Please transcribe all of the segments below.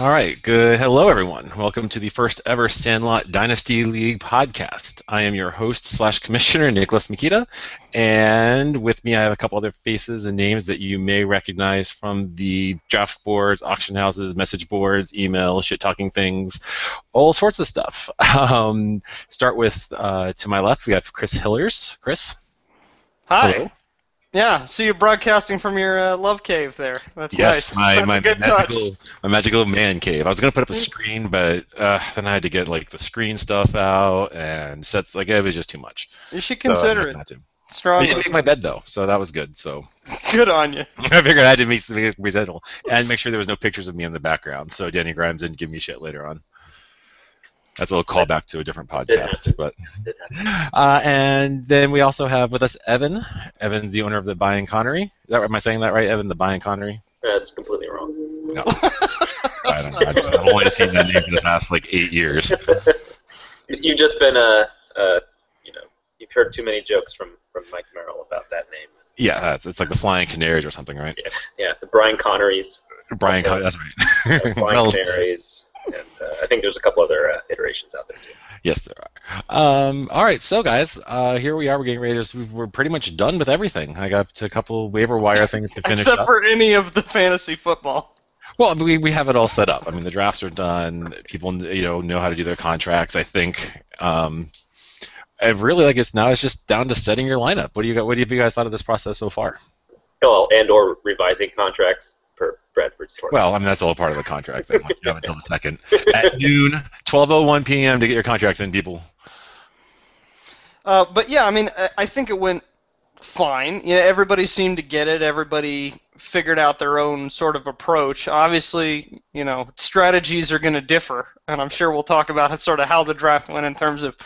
All right, good. Hello, everyone. Welcome to the first ever Sandlot Dynasty League podcast. I am your host slash commissioner, Nicholas Mikita, and with me I have a couple other faces and names that you may recognize from the draft boards, auction houses, message boards, email, shit-talking things, all sorts of stuff. Start with, to my left, we have Chris Hillers. Chris? Hi. Hello. Yeah, so you're broadcasting from your love cave there. That's Yes, nice. That's my a good touch. magical man cave. I was gonna put up a screen, but then I had to get like the screen stuff out and sets. Like it was just too much. You should So I consider it not to. I strongly. did make my bed though, so that was good. So Good on you. I figured I had to make the resettle and make sure there was no pictures of me in the background, so Danny Grimes didn't give me shit later on. That's a little callback to a different podcast, but and then we also have with us Evan. Evan's the owner of the Buying Connery. Am I saying that right, Evan? The Buying Connery? That's completely wrong. No. I've only seen that name for the past like 8 years. You've just been you've heard too many jokes from Mike Merrill about that name. Yeah, it's like the Flying Canaries or something, right? Yeah, the Brian Connerys. Brian Connery, that's right. Flying Canaries, and I think there's a couple other iterations out there too. Yes, there are. All right, so guys, here we are. We're getting ready we're pretty much done with everything. I got a couple waiver wire things to finish Except up. for any of the fantasy football. Well, we have it all set up. I mean, the drafts are done. People know how to do their contracts. I think. And really, it's just down to setting your lineup. What do you got? What have you guys thought of this process so far? Well, and/or revising contracts per Bradford's tortoise. Well, I mean that's all part of the contract thing. You have until the second at noon, 12:01 p.m. to get your contracts in, people. But yeah, I mean, I think it went fine. Everybody seemed to get it. Everybody figured out their own sort of approach. Obviously, strategies are going to differ, and I'm sure we'll talk about sort of how the draft went in terms of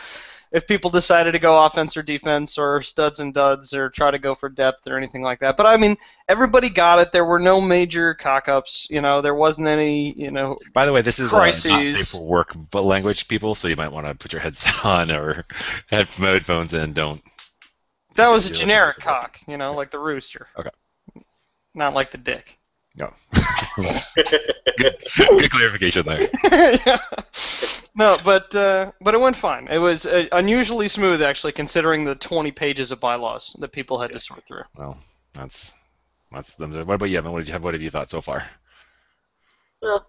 if people decided to go offense or defense or studs and duds or try to go for depth or anything like that. But, I mean, everybody got it. There were no major cock-ups. There wasn't any, By the way, this is not crises. safe for work but language, people, so you might want to put your headset on or have headphones in. Don't. That was a generic cock, like the rooster. Okay. Not like the dick. No. good clarification there. Yeah. No, but it went fine. It was unusually smooth, actually, considering the 20 pages of bylaws that people had to sort through. Well, that's them. What about you, Evan? What have you thought so far? Well,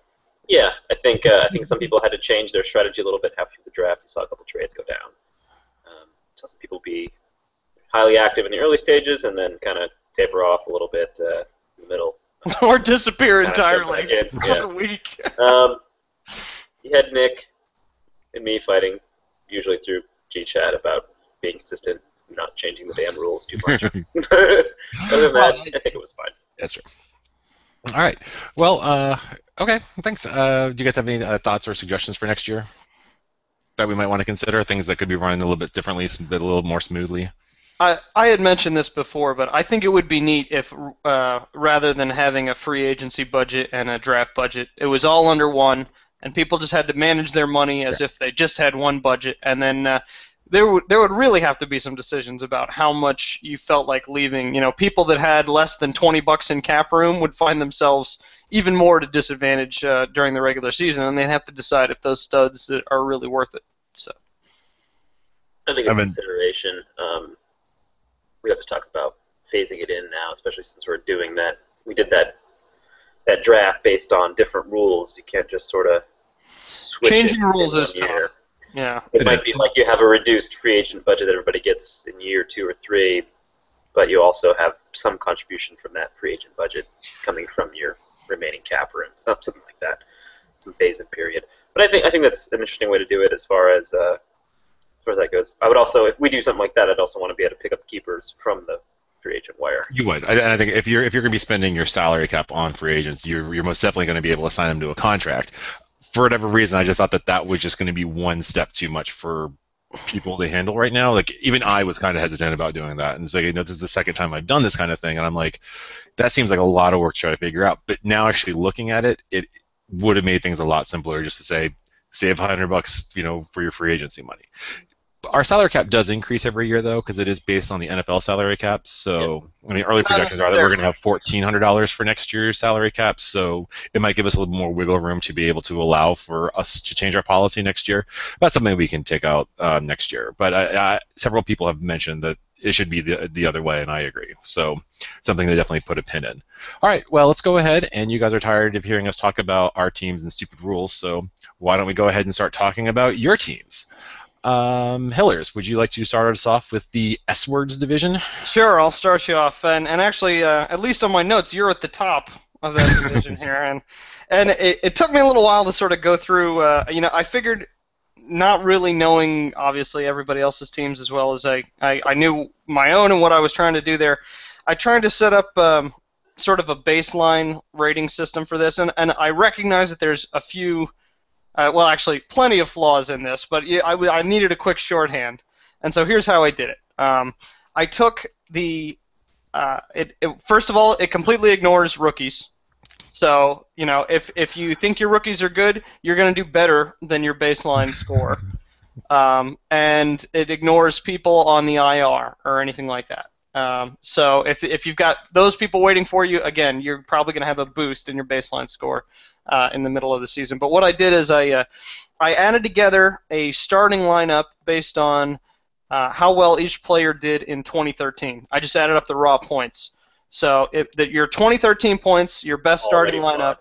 yeah, I think some people had to change their strategy a little bit halfway through the draft. You saw a couple trades go down. Saw some people be highly active in the early stages and then kind of taper off a little bit in the middle. Or disappear Kinda entirely jump back in, for a week. You had Nick and me fighting, usually through G-Chat, about being consistent, not changing the damn rules too much. Other than that, I think it was fine. That's true. All right. Well, okay. Thanks. Do you guys have any thoughts or suggestions for next year that we might want to consider? Things that could be running a little bit differently, a little more smoothly? I had mentioned this before, but I think it would be neat if rather than having a free agency budget and a draft budget, it was all under one, and people just had to manage their money as if they just had one budget, and then there would really have to be some decisions about how much you felt like leaving. People that had less than $20 in cap room would find themselves even more at a disadvantage during the regular season, and they'd have to decide if those studs that are really worth it. So I think it's a consideration. We have to talk about phasing it in now, especially since we're doing that. We did that draft based on different rules. You can't just sort of switch changing it rules in is 1 year. tough. Yeah. It might be like you have a reduced free agent budget that everybody gets in year 2 or 3, but you also have some contribution from that free agent budget coming from your remaining cap room, something like that, some phase-in period. But I think that's an interesting way to do it as far as that goes. I would also, if we do something like that, I'd also want to be able to pick up keepers from the free agent wire. You would. And I think if you're going to be spending your salary cap on free agents, you're most definitely going to be able to sign them to a contract. For whatever reason, I just thought that was just going to be one step too much for people to handle right now. Like even I was kind of hesitant about doing that, and it's like this is the second time I've done this kind of thing, and I'm like, that seems like a lot of work to try to figure out. But now actually looking at it, it would have made things a lot simpler just to say save $100, for your free agency money. our salary cap does increase every year, though, because it is based on the NFL salary cap. So, I mean, early projections are that we're going to have $1,400 for next year's salary cap. So it might give us a little more wiggle room to be able to allow for us to change our policy next year. That's something we can take out next year. But several people have mentioned that it should be the other way, and I agree. So something to definitely put a pin in. All right, well, let's go ahead. And you guys are tired of hearing us talk about our teams and stupid rules, so why don't we go ahead and start talking about your teams? Hillers, would you like to start us off with the S-Words division? Sure, I'll start you off. And actually, at least on my notes, you're at the top of that division here. And it took me a little while to sort of go through, I figured, not really knowing, obviously, everybody else's teams as well as I knew my own and what I was trying to do there. I tried to set up sort of a baseline rating system for this, and I recognize that there's a few, actually, plenty of flaws in this, but I needed a quick shorthand, and so here's how I did it. I took first of all, it completely ignores rookies. So, if you think your rookies are good, you're going to do better than your baseline score. And it ignores people on the IR or anything like that. So if you've got those people waiting for you, again, you're probably going to have a boost in your baseline score in the middle of the season. But what I did is I added together a starting lineup based on how well each player did in 2013. I just added up the raw points. So your 2013 points, your best starting lineup,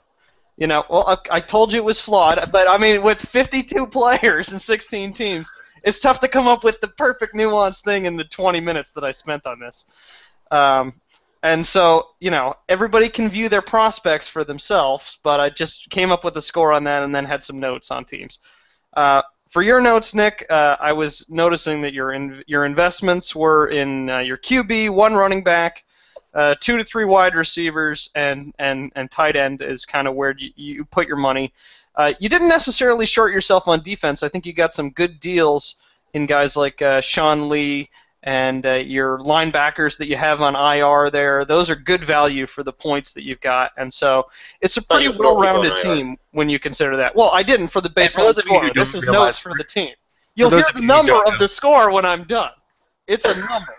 I told you it was flawed, but I mean, with 52 players and 16 teams, it's tough to come up with the perfect nuanced thing in the 20 minutes that I spent on this. And so, everybody can view their prospects for themselves, but I just came up with a score on that and then had some notes on teams. For your notes, Nick, I was noticing that your investments were in your QB, one running back, 2 to 3 wide receivers, and tight end is kind of where you put your money. You didn't necessarily short yourself on defense. I think you got some good deals in guys like Sean Lee and your linebackers that you have on IR there. Those are good value for the points that you've got, and so it's a pretty well-rounded team when you consider that. Well, I didn't for the baseline score. This is notes for the team. You'll hear the number of the score when I'm done. It's a number.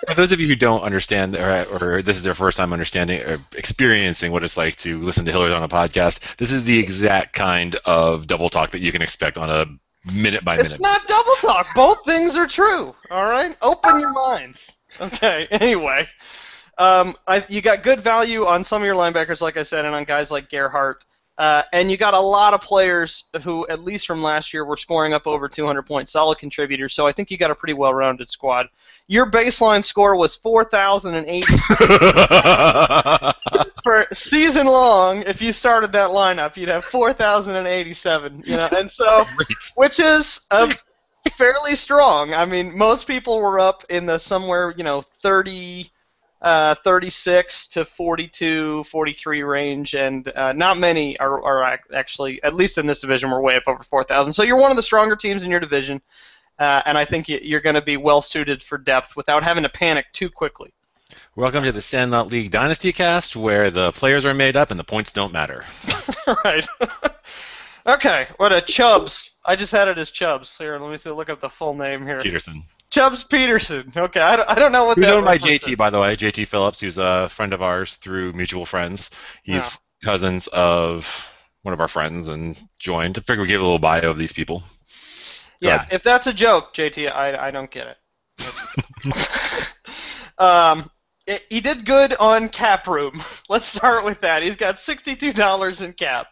For those of you who don't understand, or this is their first time understanding or experiencing what it's like to listen to Hillers on a podcast, this is the exact kind of double talk that you can expect on a minute-by-minute. It's not double talk. Both things are true. All right? Open your minds. Okay, anyway. You got good value on some of your linebackers, like I said, and on guys like Gerhardt. And you got a lot of players who, at least from last year, were scoring up over 200 points, solid contributors. So I think you got a pretty well-rounded squad. Your baseline score was 4,080 for season long. If you started that lineup, you'd have 4,087. And so, which is fairly strong. I mean, most people were up in the somewhere 36 to 42, 43 range, and not many are actually, at least in this division, we're way up over 4,000. So you're one of the stronger teams in your division, and I think you're going to be well-suited for depth without having to panic too quickly. Welcome to the Sandlot League Dynasty Cast, where the players are made up and the points don't matter. Right. Okay, what a Chubbs. I just had it as Chubbs. Here, let me see. Look up the full name here. Peterson. Chubbs Peterson. Okay, I don't know what that is. He's owned by JT, by the way. JT Phillips, who's a friend of ours through mutual friends. He's cousins of one of our friends and joined. I figure we give a little bio of these people. Yeah, if that's a joke, JT, I don't get it. He did good on cap room. Let's start with that. He's got $62 in cap.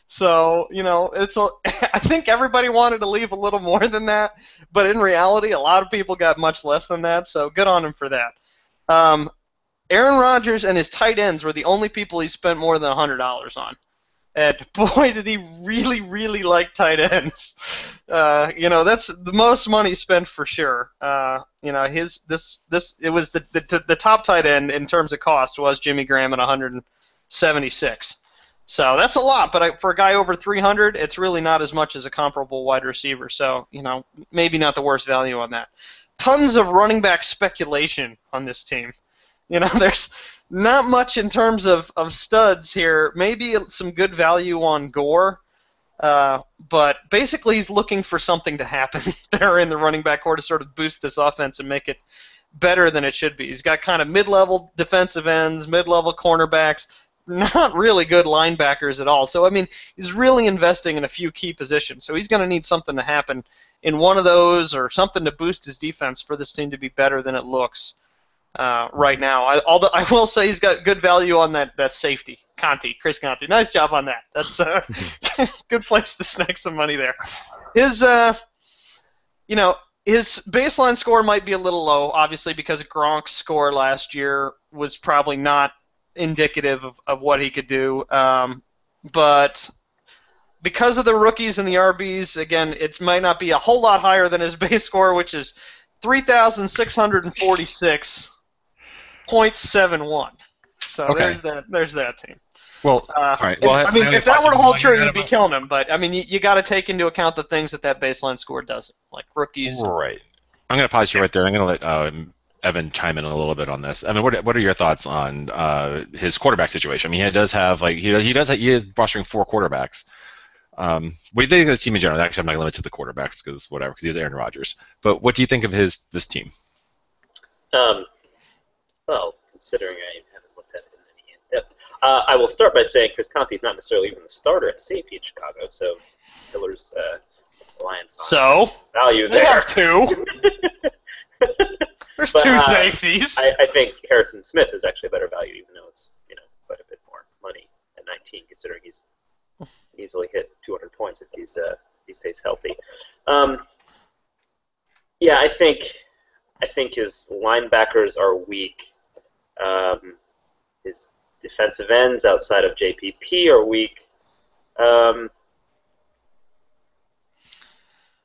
So, I think everybody wanted to leave a little more than that, but in reality, a lot of people got much less than that, so good on him for that. Aaron Rodgers and his tight ends were the only people he spent more than $100 on. And boy, did he really, really like tight ends. That's the most money spent for sure. It was the top tight end in terms of cost was Jimmy Graham at 176. So that's a lot, but for a guy over 300, it's really not as much as a comparable wide receiver. So, maybe not the worst value on that. Tons of running back speculation on this team. There's not much in terms of studs here. Maybe some good value on Gore. But basically, he's looking for something to happen there in the running back core to sort of boost this offense and make it better than it should be. He's got kind of mid-level defensive ends, mid-level cornerbacks, not really good linebackers at all. So, I mean, he's really investing in a few key positions. So he's going to need something to happen in one of those or something to boost his defense for this team to be better than it looks right now. Although I will say he's got good value on that safety, Chris Conti. Nice job on that. That's a good place to snag some money there. His baseline score might be a little low, obviously, because Gronk's score last year was probably not indicative of what he could do. But because of the rookies and the RBs, again, it might not be a whole lot higher than his base score, which is 3,646.71. So Okay. there's that team. Well, all right. Well, I mean, if that were to hold true, you'd be killing him. But I mean, you got to take into account the things that baseline score doesn't, like rookies. Right. I'm going to pause you right there. I'm going to let Evan chime in a little bit on this. Evan, what are your thoughts on his quarterback situation? I mean, he does have he is rostering 4 quarterbacks. What do you think of this team in general? Actually, I'm not going to limit to the quarterbacks because he has Aaron Rodgers. But what do you think of this team? Well, considering I haven't looked at it in any depth, I will start by saying Chris Conti is not necessarily even the starter at safety in Chicago, so Miller's reliance on value there. They have 2. There's 2 safeties. I think Harrison Smith is actually a better value, even though it's quite a bit more money at 19, considering he's easily hit 200 points if he stays healthy. Yeah, I think his linebackers are weak. His defensive ends outside of JPP are weak. And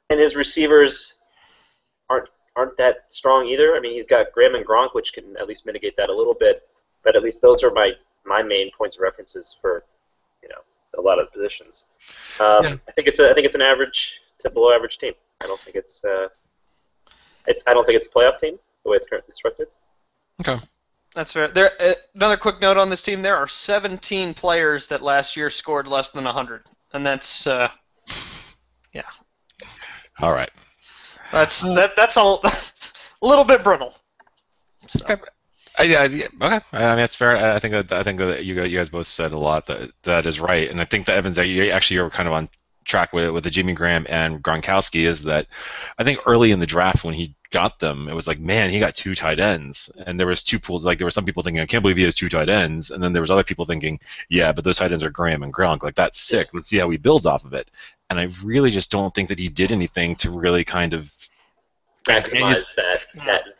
his receivers aren't that strong either. I mean, he's got Graham and Gronk, which can at least mitigate that a little bit. But at least those are my main points of references for a lot of positions. I think it's an average to below average team. I don't think it's a playoff team the way it's currently constructed. Okay. That's fair. Another quick note on this team: there are 17 players that last year scored less than 100, and that's yeah. All right. That's a little bit brittle. So. Okay. Okay. I mean, that's fair. I think that you guys both said a lot that is right, and I think that Evans, you're kind of on track with the Jimmy Graham and Gronkowski. Is that I think early in the draft when he got them, it was like, man, he got 2 tight ends, and there was 2 pools. Like there were some people thinking, I can't believe he has 2 tight ends, and then there was other people thinking, yeah, but those tight ends are Graham and Gronk. Like that's sick. Let's see how he builds off of it. And I really just don't think that he did anything to really kind of maximize that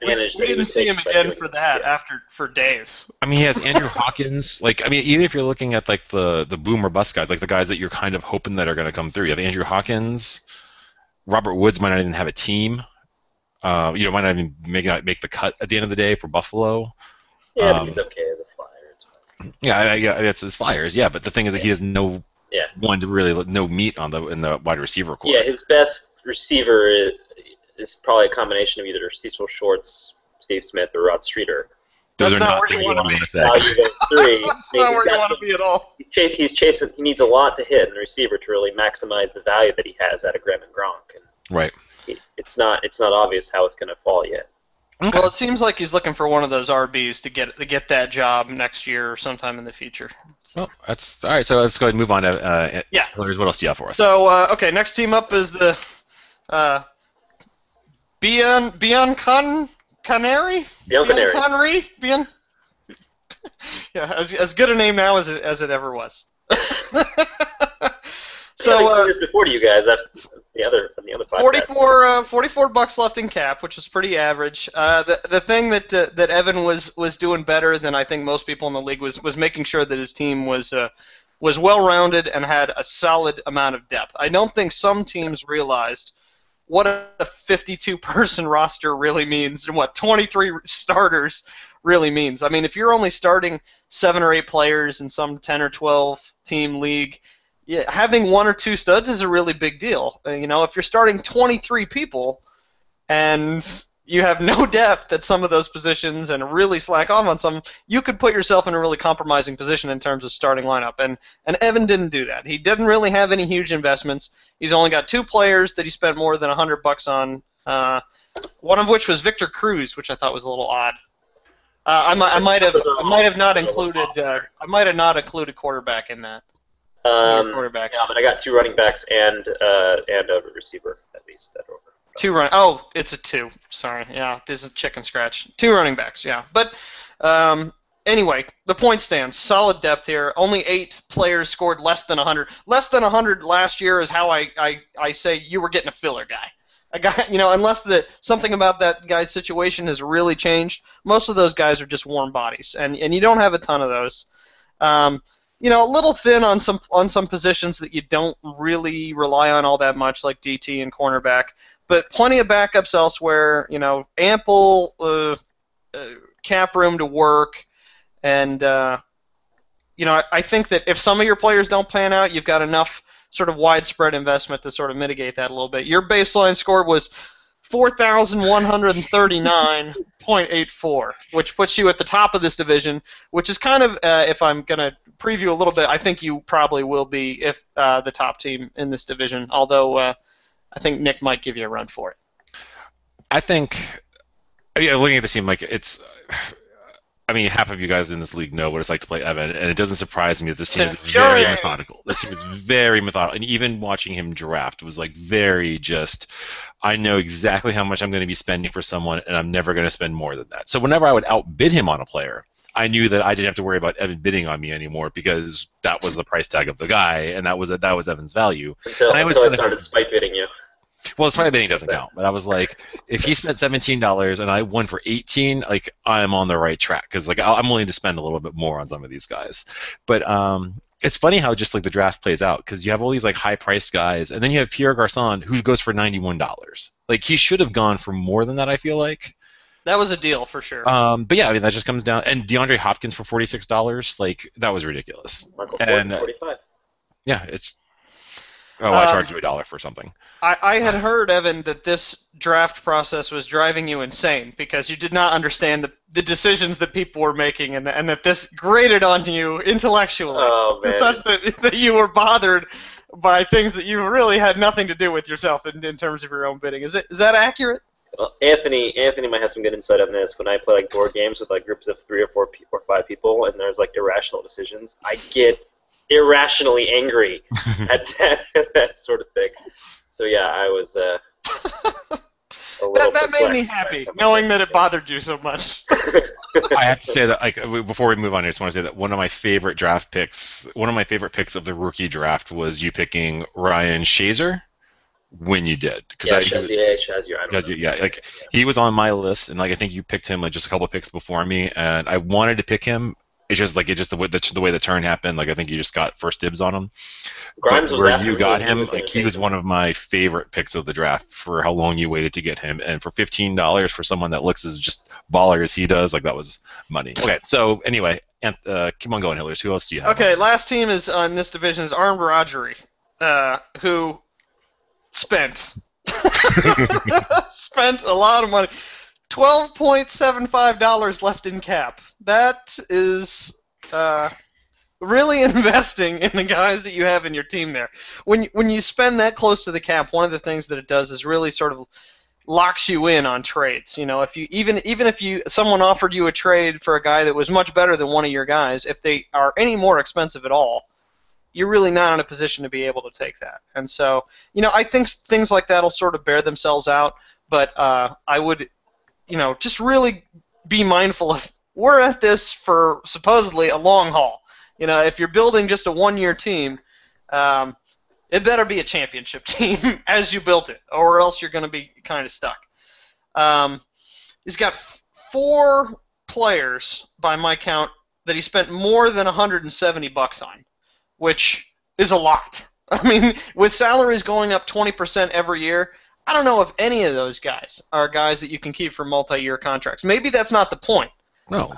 advantage. We didn't see him again for days. I mean, he has Andrew Hawkins. Like, I mean, even if you're looking at like the boom or bust guys, like the guys that you're kind of hoping that are going to come through, you have Andrew Hawkins. Robert Woods might not even have a team. Might not even make the cut at the end of the day for Buffalo. Yeah, but he's okay as a flyer. Yeah, it's his Flyers. Yeah, but the thing is that he has no meat in the wide receiver core. Yeah, his best receiver is probably a combination of either Cecil Shorts, Steve Smith, or Rod Streeter. Those That's are not where things you you want want to to say. Those 3. That's not where you want to be at all. He's chasing. He needs a lot to hit in the receiver to really maximize the value that he has out of Graham and Gronk. And right. It's not obvious how it's going to fall yet. Okay. Well, it seems like he's looking for one of those RBs to get that job next year or sometime in the future. Well, that's all right. So let's go ahead and move on to Hillary, what else do you have for us? So okay, next team up is the Bianconeri. Yeah, as good a name now as it ever was. So years before to you guys, that's the other 5 $44 left in cap, which is pretty average. The thing that Evan was doing better than I think most people in the league was making sure that his team was well-rounded and had a solid amount of depth. I don't think some teams realized what a 52-person roster really means and what 23 starters really means. I mean, if you're only starting 7 or 8 players in some 10 or 12 team league, yeah, having 1 or 2 studs is a really big deal. If you're starting 23 people and you have no depth at some of those positions and really slack off on some, you could put yourself in a really compromising position in terms of starting lineup. And Evan didn't do that. He didn't really have any huge investments. He's only got 2 players that he spent more than $100 on. One of which was Victor Cruz, which I thought was a little odd. I might have not included quarterback in that. Quarterbacks. Yeah, but I got 2 running backs and a receiver at least. Oh, it's a 2. Sorry, yeah, this is a chicken scratch. 2 running backs, yeah. But anyway, the point stands. Solid depth here. Only 8 players scored less than 100. Less than 100 last year is how I say you were getting a filler guy. A guy, unless something about that guy's situation has really changed, most of those guys are just warm bodies, and you don't have a ton of those. A little thin on some positions that you don't really rely on all that much, like DT and cornerback, but plenty of backups elsewhere. Ample cap room to work, and I think that if some of your players don't pan out, you've got enough sort of widespread investment to sort of mitigate that a little bit. Your baseline score was 4,139.84, which puts you at the top of this division, which is kind of, if I'm going to preview a little bit, I think you probably will be if the top team in this division, although I think Nick might give you a run for it. I think, looking at the team, half of you guys in this league know what it's like to play Evan, and it doesn't surprise me that this team is very methodical. This team is very methodical, and even watching him draft was very just, I know exactly how much I'm going to be spending for someone, and I'm never going to spend more than that. So whenever I would outbid him on a player, I knew that I didn't have to worry about Evan bidding on me anymore because that was the price tag of the guy, and that was Evan's value. Until I started spite bidding you. Well, spite bidding doesn't count, but I was like, if he spent $17 and I won for $18, I'm on the right track because I'm willing to spend a little bit more on some of these guys. But it's funny how just the draft plays out because you have all these high-priced guys, and then you have Pierre Garçon who goes for $91. He should have gone for more than that. I feel like that was a deal for sure. But yeah, that just comes down, and DeAndre Hopkins for $46, that was ridiculous. Michael Ford, $45. Yeah, it's. Oh, I charged you $1 for something. I had heard, Evan, that this draft process was driving you insane because you did not understand the decisions that people were making, and that this grated on you intellectually to such that you were bothered by things that you really had nothing to do with yourself in terms of your own bidding. Is that accurate? Well, Anthony might have some good insight on this. When I play board games with groups of 3 or 4 or 5 people, and there's irrational decisions, I get irrationally angry at that sort of thing. So yeah, I was a little that made me happy knowing that it bothered you so much. I have to say that before we move on, I just want to say that one of my favorite picks of the rookie draft was you picking Ryan Shazier when you did. Shazier. He was on my list, and I think you picked him just a couple picks before me, and I wanted to pick him. It's just the way the turn happened. I think you just got first dibs on him. Grimes but was where you got me, him, he was one of my favorite picks of the draft for how long you waited to get him, and for $15 for someone that looks as just baller as he does, that was money. Okay, so anyway, keep on going, Hillers. Who else do you have? Okay, last team is in this division is Armed Rodgery, who spent a lot of money. $12.75 left in cap. That is really investing in the guys that you have in your team there. When you spend that close to the cap, one of the things that it does is really sort of locks you in on trades. If you even if someone offered you a trade for a guy that was much better than one of your guys, if they are any more expensive at all, you're really not in a position to be able to take that. And so, I think things like that will sort of bear themselves out, but I would just really be mindful of we're at this for supposedly a long haul. If you're building just a one-year team, it better be a championship team as you built it, or else you're going to be kind of stuck. He's got 4 players, by my count, that he spent more than $170 on, which is a lot. With salaries going up 20% every year, I don't know if any of those guys are guys that you can keep for multi-year contracts. Maybe that's not the point. No.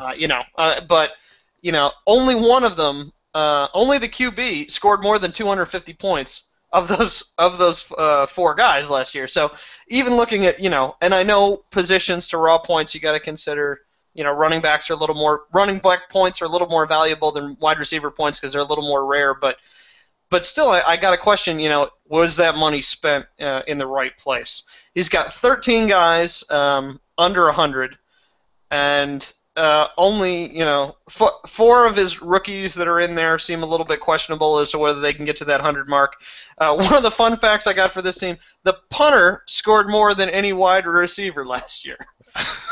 But only one of them, only the QB scored more than 250 points of those four guys last year. So even looking at, and I know positions to raw points, you got to consider, running back points are a little more valuable than wide receiver points because they're a little more rare. But still, I got to question, was that money spent in the right place? He's got 13 guys under 100, and only, four of his rookies that are in there seem a little bit questionable as to whether they can get to that 100 mark. One of the fun facts I got for this team, the punter scored more than any wide receiver last year,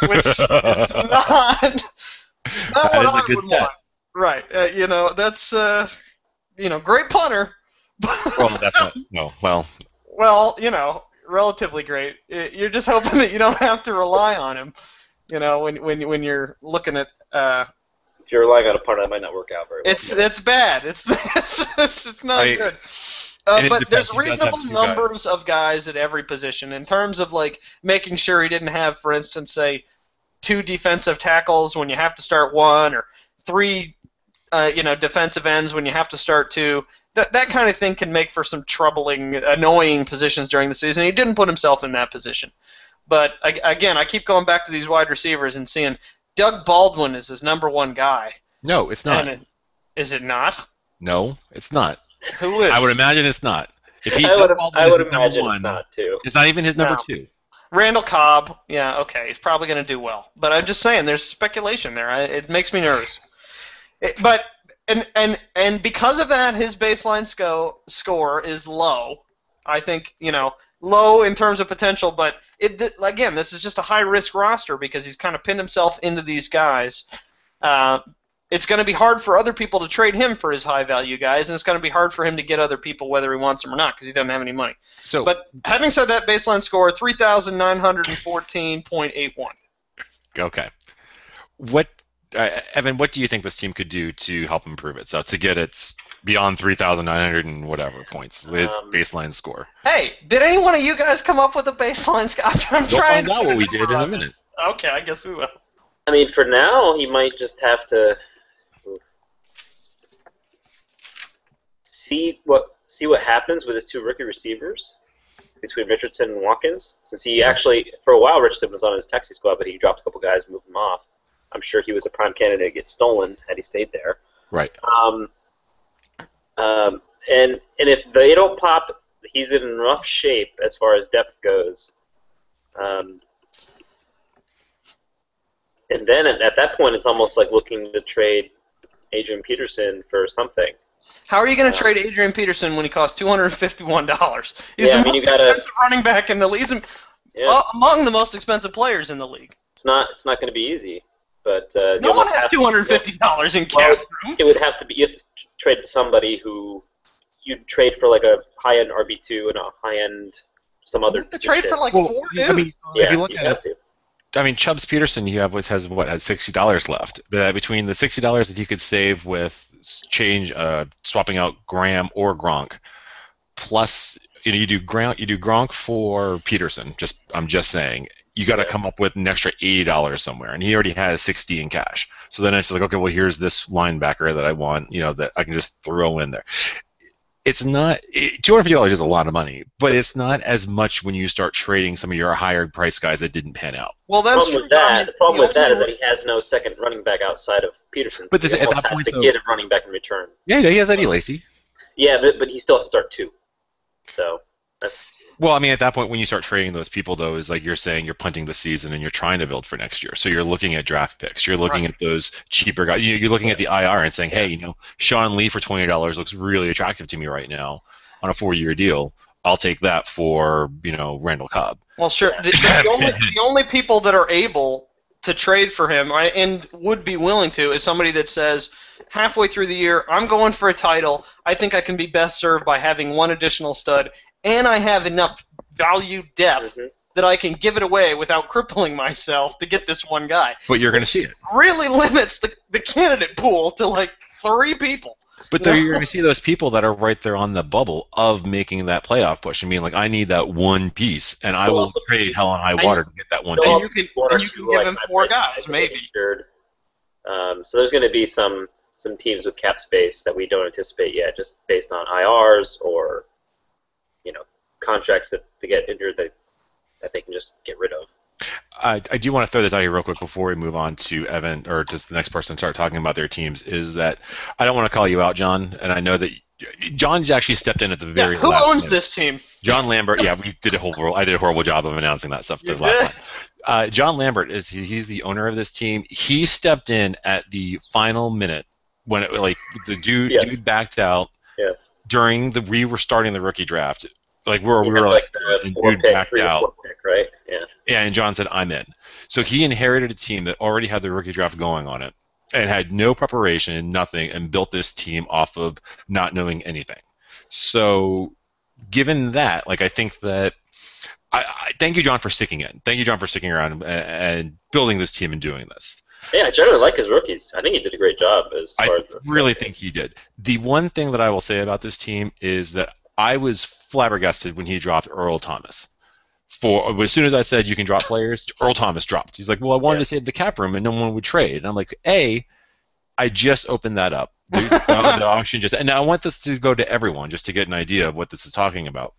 which is not what I would want. Right. That's, great punter. Well, that's not, no, well. Well, relatively great. You're just hoping that you don't have to rely on him. When you're looking at if you're relying on a punter, that might not work out very well. It's bad. It's not good. But there's reasonable numbers of guys at every position in terms of like making sure he didn't have, for instance, say 2 defensive tackles when you have to start 1, or 3 defensive ends when you have to start 2. That kind of thing can make for some troubling, annoying positions during the season. He didn't put himself in that position. But, again, I keep going back to these wide receivers and seeing Doug Baldwin is his number 1 guy. No, it's not. Is it not? No, it's not. Who is? I would imagine it's not. I would imagine it's not, too. It's not even his number 2. Randall Cobb, yeah, okay, he's probably going to do well. But I'm just saying, there's speculation there. It makes me nervous. And because of that, his baseline score is low. I think, low in terms of potential, but again, this is just a high-risk roster because he's kind of pinned himself into these guys. It's going to be hard for other people to trade him for his high-value guys, and it's going to be hard for him to get other people whether he wants them or not because he doesn't have any money. But having said that, baseline score, 3,914.81. Okay. Evan, what do you think this team could do to help improve it? So to get its beyond 3,900 and whatever points, its baseline score. Hey, did any one of you guys come up with a baseline score? I'm trying to find out what we did in a minute. Okay, I guess we will. I mean, for now, he might just have to see what happens with his 2 rookie receivers between Richardson and Watkins. Since he actually, for a while, Richardson was on his taxi squad, but he dropped a couple guys, moved them off. I'm sure he was a prime candidate to get stolen had he stayed there. Right. And if they don't pop, he's in rough shape as far as depth goes. And then at that point, it's almost like looking to trade Adrian Peterson for something. How are you going to trade Adrian Peterson when he costs $251? He's the most expensive running back in the league. He's among the most expensive players in the league. It's not going to be easy. But no one has $250 in cap room. It would have to be. You have to trade to somebody who you'd trade for like a high-end RB2 and a high-end some other. You have to trade for like 4, dude. I mean, if you look you at have it, to. I mean, Chubbs Peterson, has $60 left. But between the $60 that he could save with swapping out Graham or Gronk, plus you do Gronk for Peterson. I'm just saying. You got to come up with an extra $80 somewhere, and he already has $60 in cash. So then it's like, okay, well, here's this linebacker that I want, that I can just throw in there. It's not $250 is a lot of money, but it's not as much when you start trading some of your higher price guys that didn't pan out. Well, that's true. The problem with that is that he has no second running back outside of Peterson. But he almost has to get a running back in return. Yeah, he has Eddie Lacy. Yeah, but he still has to start 2. So that's. Well, I mean, at that point, when you start trading those people, though, is like you're saying you're punting the season and you're trying to build for next year. So you're looking at draft picks. You're looking at those cheaper guys. You're looking at the IR and saying, hey, Sean Lee for $20 looks really attractive to me right now on a 4-year deal. I'll take that for, Randall Cobb. Well, sure. The only people that are able to trade for him and would be willing to is somebody that says, halfway through the year, I'm going for a title. I think I can be best served by having 1 additional stud, and I have enough value depth that I can give it away without crippling myself to get this one guy. But you're going to see it. Really limits the candidate pool to like 3 people. But you're going to see those people that are right there on the bubble of making that playoff push. I mean, like, I need that one piece, and I will trade hell and high water to get that one piece. And you can give him 4 guys, maybe. So there's going to be some teams with cap space that we don't anticipate yet, just based on IRs or contracts that to get injured that they can just get rid of. I do want to throw this out here real quick before we move on to Evan or just the next person start talking about their teams. Is that I don't want to call you out, John, and I know that John actually stepped in at the very who last owns minute. this team? John Lambert. Yeah, I did a horrible job of announcing that stuff. You last did? time. John Lambert he's the owner of this team. He stepped in at the final minute when the dude backed out. Yes. We were starting the rookie draft. We were the dude backed out. Pick, right? Yeah. Yeah, and John said, I'm in. So he inherited a team that already had the rookie draft going on it and had no preparation, nothing, and built this team off of not knowing anything. So given that, I think that I thank you, John, for sticking in. Thank you, John, for sticking around and building this team and doing this. Yeah, I generally like his rookies. I think he did a great job I really think he did. The one thing that I will say about this team is that I was flabbergasted when he dropped Earl Thomas. As soon as I said you can drop players, Earl Thomas dropped. He's like, well, I wanted to save the cap room and no one would trade. And I'm like, I just opened that up. The auction and I want this to go to everyone just to get an idea of what this is talking about.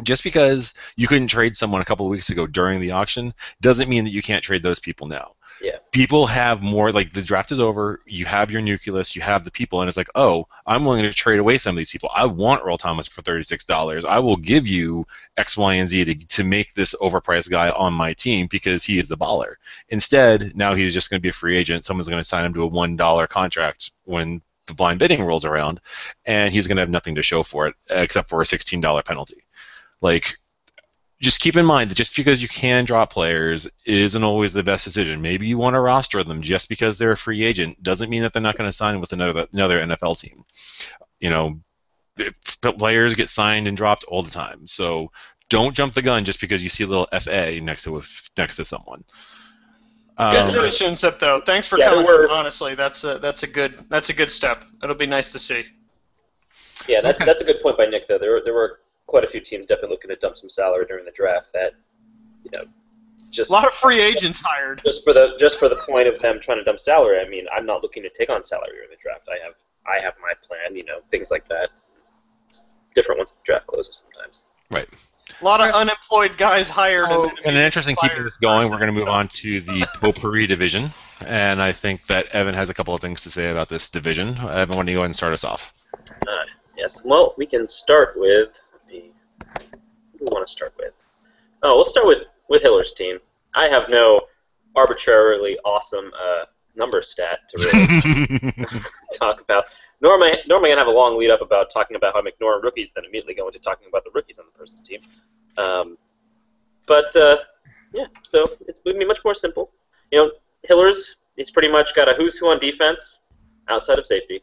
Just because you couldn't trade someone a couple of weeks ago during the auction doesn't mean that you can't trade those people now. Yeah. People have more, the draft is over, you have your nucleus, you have the people, and it's I'm willing to trade away some of these people. I want Earl Thomas for $36. I will give you X, Y, and Z to make this overpriced guy on my team because he is the baller. Instead, now he's just going to be a free agent. Someone's going to sign him to a $1 contract when the blind bidding rolls around, and he's going to have nothing to show for it except for a $16 penalty. Just keep in mind that just because you can drop players isn't always the best decision. Maybe you want to roster them just because they're a free agent. Doesn't mean that they're not going to sign with another NFL team. Players get signed and dropped all the time. So don't jump the gun just because you see a little FA next to someone. Good citizenship, though. Thanks for coming. Honestly, that's a good step. It'll be nice to see. Yeah, that's a good point by Nick. Though there were quite a few teams definitely looking to dump some salary during the draft. That just a lot of free agents hired. Just for the point of them trying to dump salary. I mean, I'm not looking to take on salary during the draft. I have my plan. Things like that. It's different once the draft closes sometimes. Right. A lot of unemployed guys hired. And an interesting keeping this going, we're going to move on to the potpourri division, and I think that Evan has a couple of things to say about this division. Evan, why don't you go ahead and start us off? Yes. Well, we can start with who do we want to start with? Oh, we'll start with Hiller's team. I have no arbitrarily awesome number stat to really talk about. Nor am I going to have a long lead up about talking about how I'm ignoring rookies, then immediately go into talking about the rookies on the person's team. So it's going to be much more simple. Hiller's, he's pretty much got a who's who on defense outside of safety.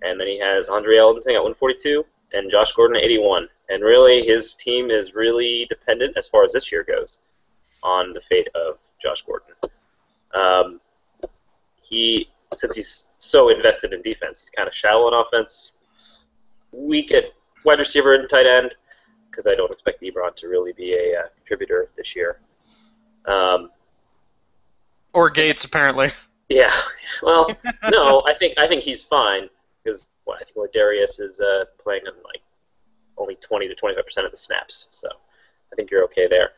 And then he has Andre Ellington at 142 and Josh Gordon at 81. And really, his team is really dependent, as far as this year goes, on the fate of Josh Gordon. Since he's so invested in defense, he's kind of shallow in offense. Weak at wide receiver and tight end, because I don't expect Ebron to really be a contributor this year. Or Gates, apparently. Yeah. Well, no, I think he's fine, because I think Darius is playing on only 20 to 25% of the snaps, so I think you're okay there.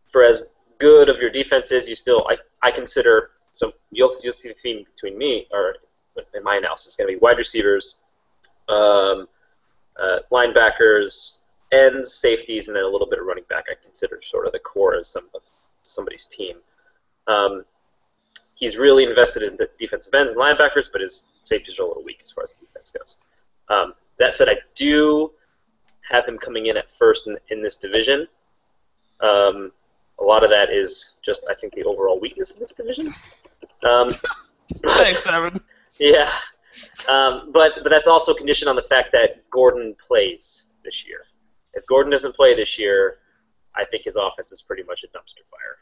For as good of your defense is, you still I consider. So you'll see the theme between me, or in my analysis, is going to be wide receivers, linebackers, ends, safeties, and then a little bit of running back. I consider sort of the core of somebody's team. He's really invested in the defensive ends and linebackers, but his safeties are a little weak as far as the defense goes. That said, I do have him coming in at first in this division. A lot of that is just, I think, the overall weakness in this division. Thanks, Evan. Yeah. But that's also conditioned on the fact that Gordon plays this year. If Gordon doesn't play this year, I think his offense is pretty much a dumpster fire.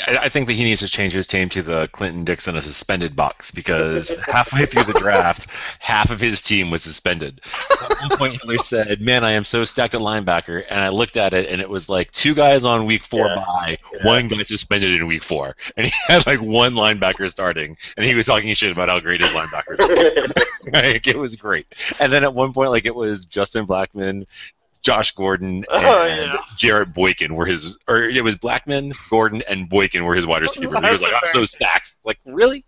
I think that he needs to change his team to the Clinton Dixon a suspended box because halfway through the draft, half of his team was suspended. At one point, Hiller said, "Man, I am so stacked at linebacker," and I looked at it, and it was like 2 guys on week 4 bye, 1 guy suspended in week 4, and he had like 1 linebacker starting, and he was talking shit about how great his linebackers were. Like, it was great. And then at one point, like it was Justin Blackman, Josh Gordon, and Jarrett Boykin were his, or it was Blackman, Gordon, and Boykin were his wide receivers. And he was like, "I'm so stacked." Like, really?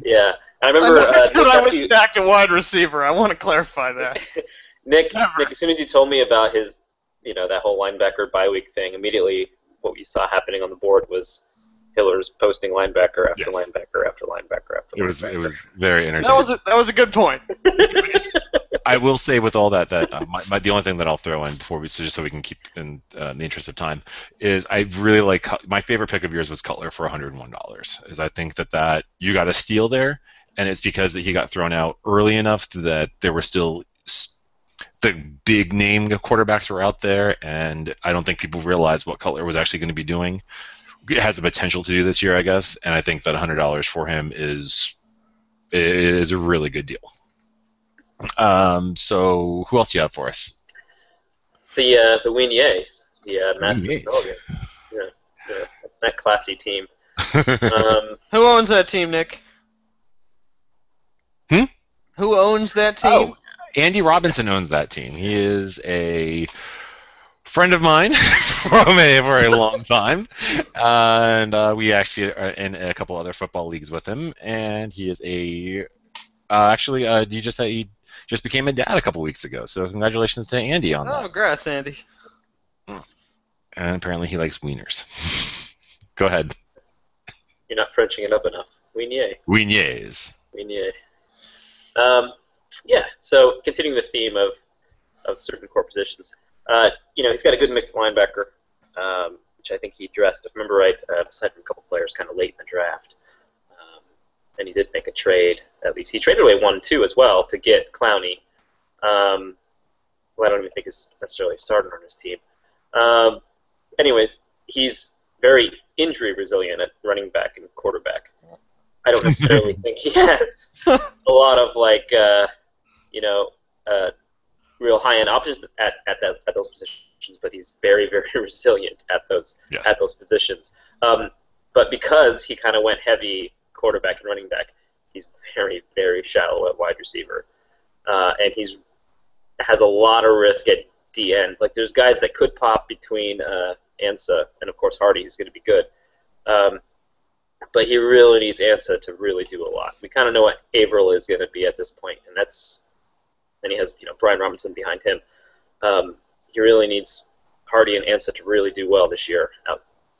Yeah, I remember. I was stacked at wide receiver. I want to clarify that. Nick, as soon as you told me about his, that whole linebacker bye week thing, immediately what we saw happening on the board was Hiller's posting linebacker after linebacker after linebacker after linebacker. It was very entertaining. That was a good point. I will say with all that the only thing that I'll throw in before just so we can keep in the interest of time is I really like my favorite pick of yours was Cutler for $101. Is I think that you got a steal there, and it's because that he got thrown out early enough that there were still the big name quarterbacks were out there, and I don't think people realized what Cutler was actually going to be doing. It has the potential to do this year, I guess, and I think that $100 for him is a really good deal. So who else do you have for us? The Wignays, the Masters Pelicans. Yeah, that classy team. Who owns that team, Nick? Who owns that team? Oh, Andy Robinson owns that team. He is a friend of mine for a very long time, and we actually are in a couple other football leagues with him. And he is he just became a dad a couple weeks ago. So congratulations to Andy on that. Oh, congrats, Andy. And apparently he likes wieners. Go ahead. You're not Frenching it up enough. Wignays. Wignays. Yeah. So continuing the theme of certain core positions. He's got a good mixed linebacker, which I think he addressed, if I remember right, aside from a couple players kind of late in the draft. And he did make a trade, at least. He traded away 1-2 as well to get Clowney, who I don't even think is necessarily starting on his team. Anyways, he's very injury resilient at running back and quarterback. I don't necessarily think he has a lot of, real high-end options at those positions, but he's very, very resilient at those positions. But because he kind of went heavy quarterback and running back, he's very, very shallow at wide receiver, and has a lot of risk at DN. Like there's guys that could pop between Ansa and of course Hardy, who's going to be good, but he really needs Ansa to really do a lot. We kind of know what Averill is going to be at this point, and then he has Brian Robinson behind him. He really needs Hardy and Ansa to really do well this year,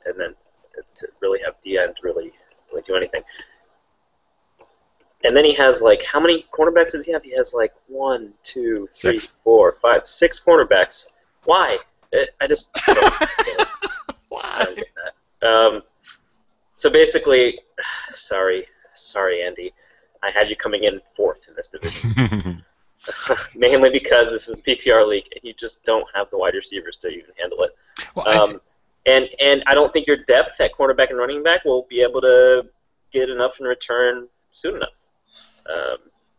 and then to really have DN to really do anything. And then he has how many cornerbacks does he have? He has 1, 2, 3, 4, 5, 6 cornerbacks. Why? I just why? I don't get that. So basically, sorry, Andy, I had you coming in 4th in this division. Mainly because this is a PPR league, and you just don't have the wide receivers to even handle it. Well, and I don't think your depth at cornerback and running back will be able to get enough in return soon enough.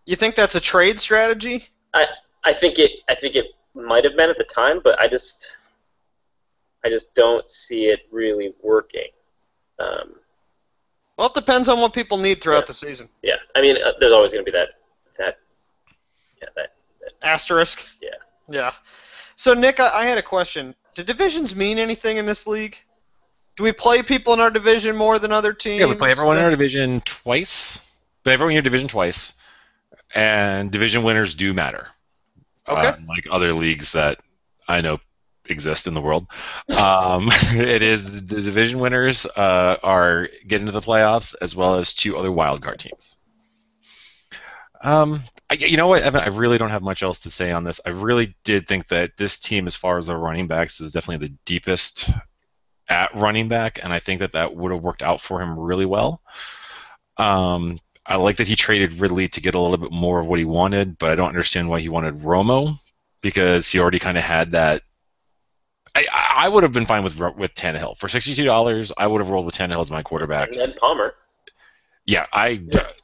You think that's a trade strategy? I think it might have been at the time, but I just don't see it really working. Well, it depends on what people need throughout the season. Yeah, I mean, there's always going to be that asterisk. Yeah. So, Nick, I had a question. Do divisions mean anything in this league? Do we play people in our division more than other teams? Yeah, we play everyone in our division twice. Play everyone in your division twice, and division winners do matter. Okay. Like other leagues that I know exist in the world. It is the division winners are getting to the playoffs, as well as 2 other wildcard teams. You know what, Evan? I really don't have much else to say on this. I really did think that this team, as far as the running backs, is definitely the deepest at running back, and I think that would have worked out for him really well. I like that he traded Ridley to get a little bit more of what he wanted, but I don't understand why he wanted Romo, because he already kind of had that I would have been fine with Tannehill for $62. I would have rolled with Tannehill as my quarterback. And then Palmer. Yeah,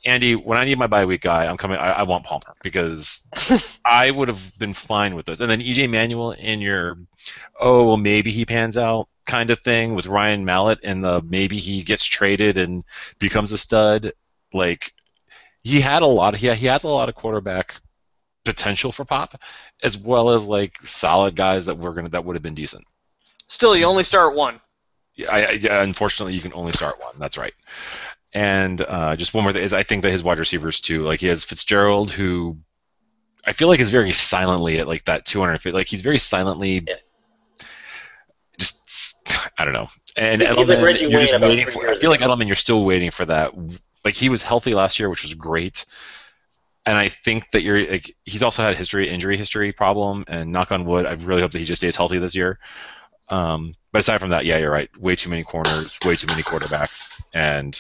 Andy, when I need my bye week guy, I'm coming. I want Palmer because I would have been fine with those. And then EJ Manuel in your, well, maybe he pans out kind of thing with Ryan Mallett, and maybe he gets traded and becomes a stud. Like he has a lot of quarterback potential for Pop, as well as like solid guys that would have been decent. Still, you only start one. Yeah, unfortunately, you can only start one. That's right. And just one more thing is I think that his wide receivers too, like he has Fitzgerald, who I feel like is very silently at like that 250, like he's very silently, just I don't know. And He's like Reggie you're just Wayne waiting about 3 for. I years feel like ago. Edelman, you're still waiting for that. Like he was healthy last year, which was great. And I think that he's also had injury history problem, and knock on wood, I really hope that he just stays healthy this year. But aside from that, yeah, you're right. Way too many corners, way too many quarterbacks, and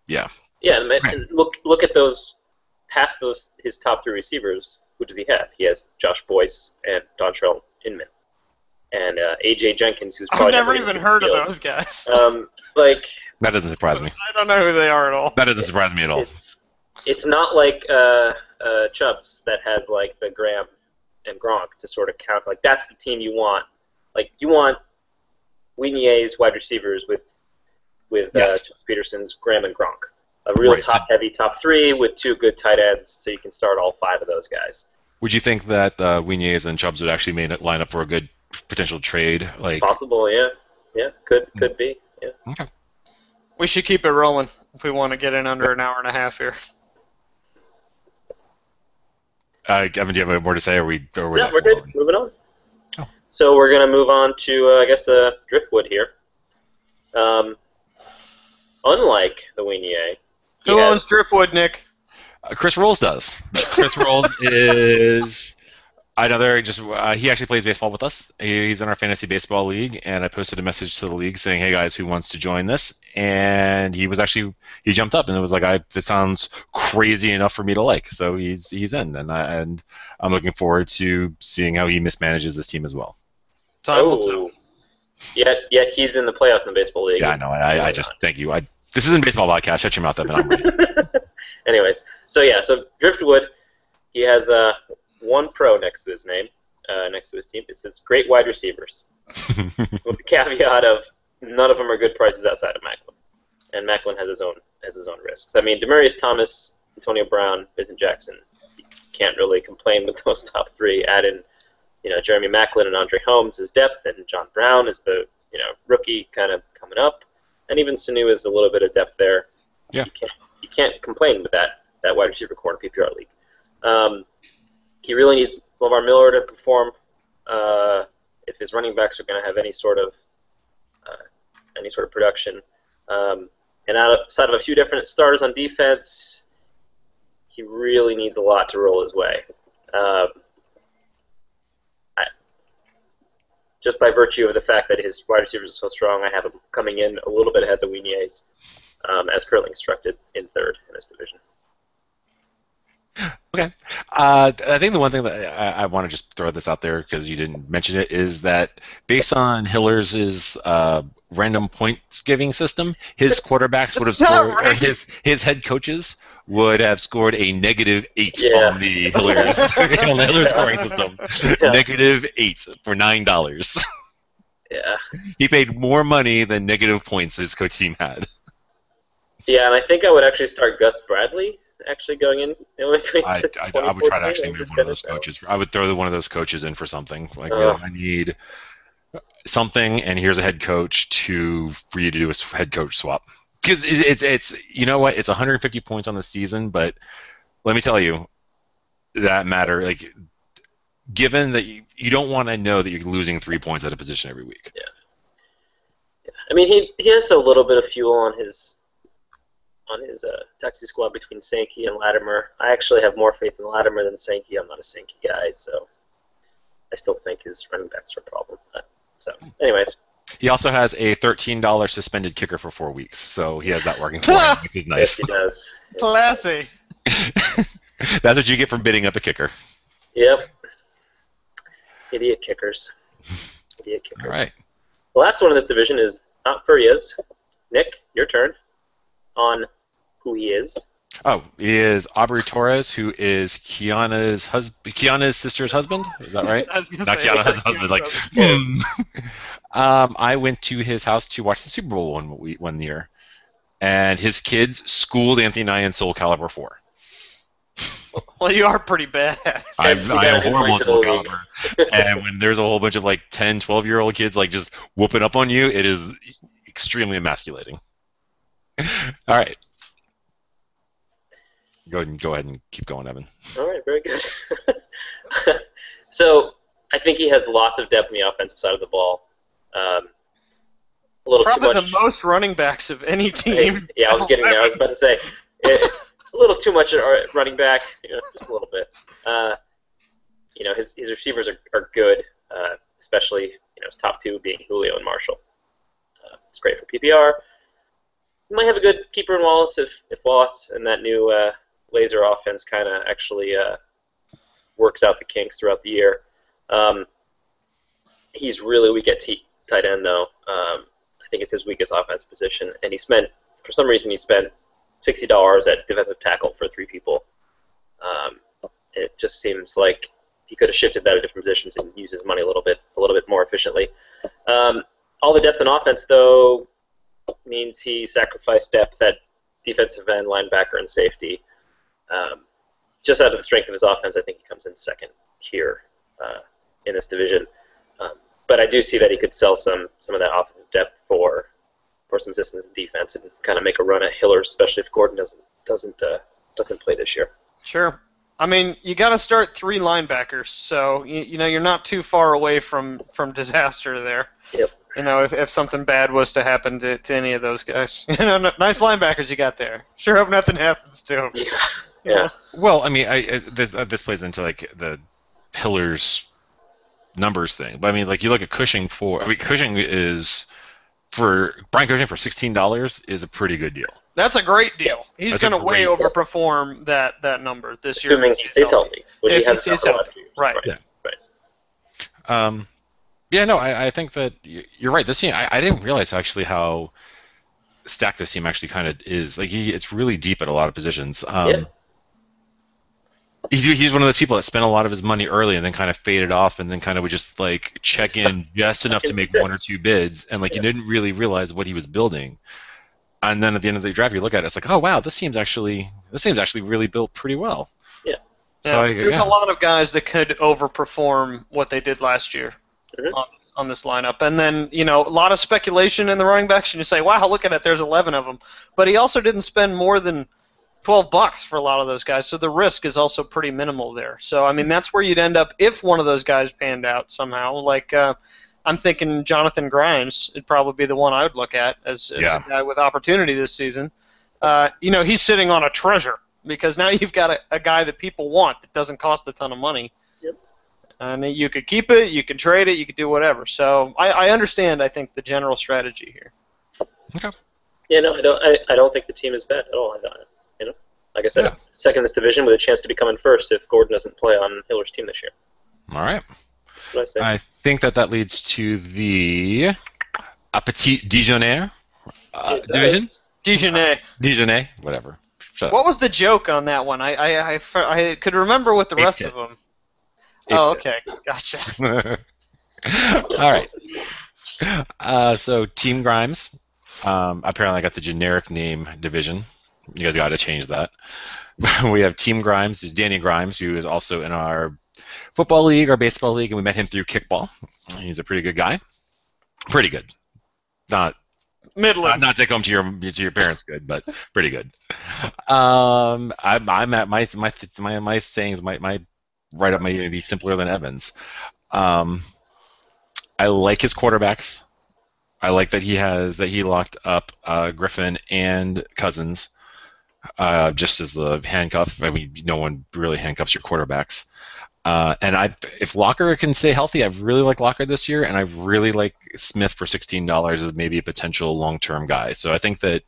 yeah. Yeah, and look at those, past his top 3 receivers, who does he have? He has Josh Boyce and Dontrell Inman. And A.J. Jenkins, who's probably I've never even heard of field. those guys. That doesn't surprise me. I don't know who they are at all. That doesn't surprise me at all. It's not like Chubbs that has like the Graham and Gronk to sort of count. Like that's the team you want. Like you want Wigne's wide receivers with Yes. Peterson's Graham and Gronk. A real top-heavy top 3 with 2 good tight ends, so you can start all 5 of those guys. Would you think that Wigne's and Chubbs would actually line up for a good potential trade? Like Possible, yeah, could be, yeah. Okay. We should keep it rolling if we want to get in under an hour and a half here. Evan, do you have more to say? We're good. Moving on. Oh. So we're gonna move on to I guess Driftwood here. Unlike the Wigné, who owns Driftwood, Nick? Chris Rolls does. Chris Rolls is another. He actually plays baseball with us. He's in our fantasy baseball league, and I posted a message to the league saying, "Hey guys, who wants to join this?" And he jumped up and it was like, "This sounds crazy enough for me to like." So he's in, and I'm looking forward to seeing how he mismanages this team as well. Time will tell. Yet he's in the playoffs in the baseball league. Yeah, I know. I just thank you. This isn't baseball podcast. Shut your mouth, Evan. I'm ready. Anyways, so Driftwood, he has one pro next to his name, next to his team. It says great wide receivers, with the caveat of none of them are good prices outside of Macklin, and Macklin has his own risks. I mean, Demaryius Thomas, Antonio Brown, Vincent Jackson, you can't really complain with those top 3. Add in, Jeremy Macklin and Andre Holmes as depth, and John Brown is the rookie kind of coming up, and even Sanu is a little bit of depth there. Yeah. You can't complain with that wide receiver core in PPR league. He really needs Lamar Miller to perform if his running backs are going to have any sort of production. And outside of a few different starters on defense, he really needs a lot to roll his way. Just by virtue of the fact that his wide receivers are so strong, I have him coming in a little bit ahead of the Wigné's, as currently constructed in 3rd in this division. Okay. I think the one thing that I want to just throw this out there because you didn't mention it is that based on Hiller's random points giving system, his quarterbacks would have scored, or his head coaches would have scored a -8 on the Hiller's scoring system. Yeah. -8 for $9. Yeah. He paid more money than negative points his coach team had. Yeah, and I think I would actually start Gus Bradley going in. I would try to actually move one of those coaches. I would throw one of those coaches in for something. Like, I need something, and here's a head coach for you to do a head coach swap. Because it's you know what, it's 150 points on the season, but let me tell you, that matter. Like, given that you don't want to know that you're losing 3 points at a position every week. Yeah. I mean, he has a little bit of fuel on his taxi squad between Sankey and Latimer. I actually have more faith in Latimer than Sankey. I'm not a Sankey guy, so I still think his running backs are a problem. So, anyways. He also has a $13 suspended kicker for 4 weeks, so he has that working for him, which is nice. Yes, he does. Classy. That's what you get from bidding up a kicker. Yep. Idiot kickers. idiot kickers. All right. The last one in this division is not Furia's. Nick, your turn on who he is. Oh, he is Aubrey Torres, who is Kiana's sister's husband. Is that right? I was gonna Not say, Kiana's husband. Like, I went to his house to watch the Super Bowl one year, and his kids schooled Anthony and I in Soul Calibur 4. Well, you are pretty bad. I am horrible at Soul League. Calibur. And when there's a whole bunch of like 10, 12-year-old kids like just whooping up on you, it is extremely emasculating. All right. Go ahead and keep going, Evan. All right, very good. So I think he has lots of depth on the offensive side of the ball. A little Probably too much. the most running backs of any team. Yeah, I was getting there. I was about to say a little too much at running back, just a little bit. His receivers are good, especially his top two being Julio and Marshall. It's great for PPR. You might have a good keeper in Wallace if Wallace and that new laser offense kind of actually works out the kinks throughout the year. He's really weak at tight end, though. I think it's his weakest offensive position, and for some reason he spent $60 at defensive tackle for 3 people. It just seems like he could have shifted that to different positions and used his money a little bit more efficiently. All the depth in offense, though, means he sacrificed depth at defensive end, linebacker, and safety. Just out of the strength of his offense, I think he comes in second here in this division. But I do see that he could sell some of that offensive depth for some distance in defense and kind of make a run at Hillers, especially if Gordon doesn't play this year. Sure. I mean, you got to start 3 linebackers, so you're not too far away from disaster there. Yep. If something bad was to happen to any of those guys. Nice linebackers you got there. Sure hope nothing happens to them. Yeah. Well, I mean, this plays into like the Hillers numbers thing, but I mean, like you look at Cushing Cushing is for Brian Cushing for $16 is a pretty good deal. That's a great deal. Yes. He's going to way overperform that number this year. Assuming he stays healthy, which if he has stays done healthy. last year. Right. Yeah. Right. Yeah, no, I think that you're right. This team, I didn't realize actually how stacked this team actually kind of is. Like, it's really deep at a lot of positions. Yeah. He's one of those people that spent a lot of his money early and then kind of faded off and then kind of would just like check in just enough to make 1 or 2 bids and like you didn't really realize what he was building. And then at the end of the draft, you look at it, it's like, oh wow, this team's actually really built pretty well. Yeah. So there's a lot of guys that could overperform what they did last year on this lineup. And then, a lot of speculation in the running backs, and you say, wow, look at it, there's 11 of them. But he also didn't spend more than $12 for a lot of those guys, so the risk is also pretty minimal there. So, I mean, that's where you'd end up if one of those guys panned out somehow. Like, I'm thinking Jonathan Grimes would probably be the one I would look at as a guy with opportunity this season. He's sitting on a treasure because now you've got a guy that people want that doesn't cost a ton of money. Yep. And you could keep it, you could trade it, you could do whatever. So I understand, I think, the general strategy here. Okay. Yeah, no, I don't think the team is bad at all. Like I said, second in this division with a chance to become in first if Gordon doesn't play on Hiller's team this year. All right. That's what I say. I think that leads to the Petit Déjeuner division. Dijonais. Whatever. Shut up. What was the joke on that one? I could remember with the rest of them. Oh, okay. Gotcha. All right. So Team Grimes. Apparently I got the generic name division. You guys got to change that. We have Team Grimes. There's Danny Grimes, who is also in our football league, our baseball league, and we met him through kickball. He's a pretty good guy. Pretty good. Not middling. Not take home to your parents good, but pretty good. I'm at my sayings my write up might be simpler than Evan's. I like his quarterbacks. I like that he locked up Griffin and Cousins. Just as the handcuff. I mean, no one really handcuffs your quarterbacks. And if Locker can stay healthy, I really like Locker this year, and I really like Smith for $16 as maybe a potential long-term guy. So I think that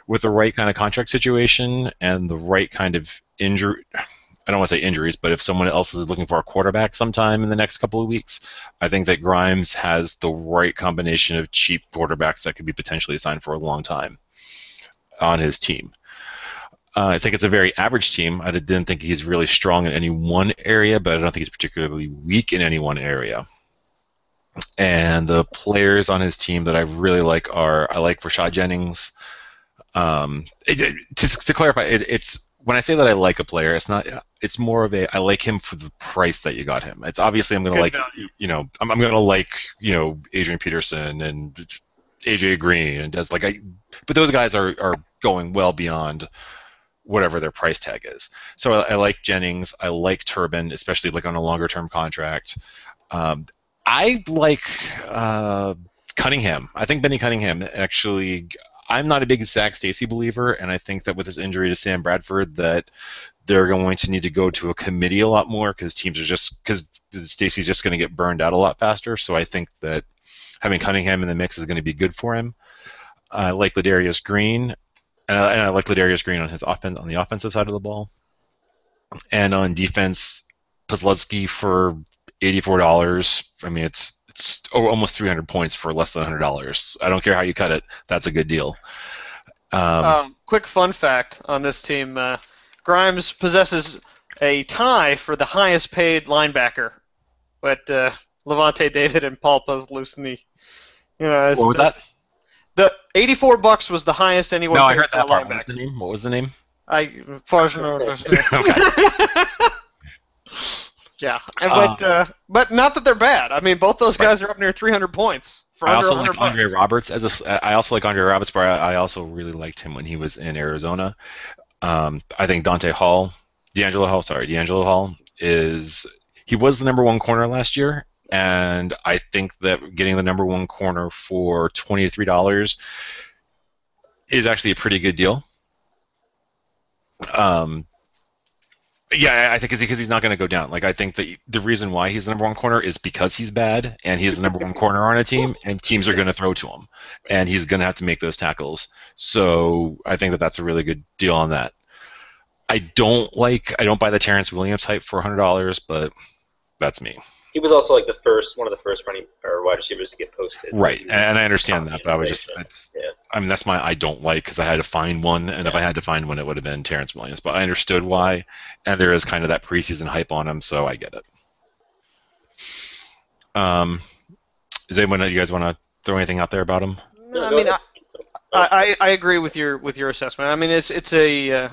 with the right kind of contract situation and the right kind of injury, I don't want to say injuries, but if someone else is looking for a quarterback sometime in the next couple of weeks, I think that Grimes has the right combination of cheap quarterbacks that could be potentially assigned for a long time on his team. I think it's a very average team. I didn't think he's really strong in any one area, but I don't think he's particularly weak in any one area. And the players on his team that I really like are, I like Rashad Jennings. To clarify, it's when I say that I like a player, it's not. It's more of a I like him for the price that you got him. It's obviously I'm going to like value. I'm going to like Adrian Peterson and AJ Green and does but those guys are going well beyond whatever their price tag is. So I like Jennings. I like Turbin, especially like on a longer term contract. I like Cunningham. I think Benny Cunningham actually. I'm not a big Zach Stacy believer, and I think that with his injury to Sam Bradford, that they're going to need to go to a committee a lot more because Stacy's just going to get burned out a lot faster. So I think that having Cunningham in the mix is going to be good for him. I like Ladarius Green, and I like Ladarius Green on the offensive side of the ball, and on defense, Posludzki for $84. I mean, it's almost 300 points for less than $100. I don't care how you cut it. That's a good deal. Quick fun fact on this team: Grimes possesses a tie for the highest paid linebacker, but Levante David and Paul Posluszny. What was that? The $84 was the highest anyone. No, paid I heard that for part. linebacker. What was the name? Okay. Yeah, but not that they're bad. I mean, both those guys are up near 300 points for I under also 100 like Andre bucks. Roberts I also like Andre Roberts, but I also really liked him when he was in Arizona. I think D'Angelo Hall he was the number one corner last year, and I think that getting the number one corner for $23 is actually a pretty good deal. Yeah, I think because he's not going to go down. Like, I think that the reason why he's the number one corner is because he's bad, and he's the number one corner on a team, and teams are going to throw to him, and he's going to have to make those tackles. So I think that that's a really good deal on that. I don't buy the Terrence Williams hype for $100, but that's me. He was also like one of the first running or wide receivers to get posted. Right, so and I understand that, but I was just I mean, that's my I don't like because I had to find one, and if I had to find one, it would have been Terrence Williams. But I understood why, and there is kind of that preseason hype on him, so I get it. Is anyone you guys want to throw anything out there about him? No, I mean, I agree with your assessment. I mean, it's a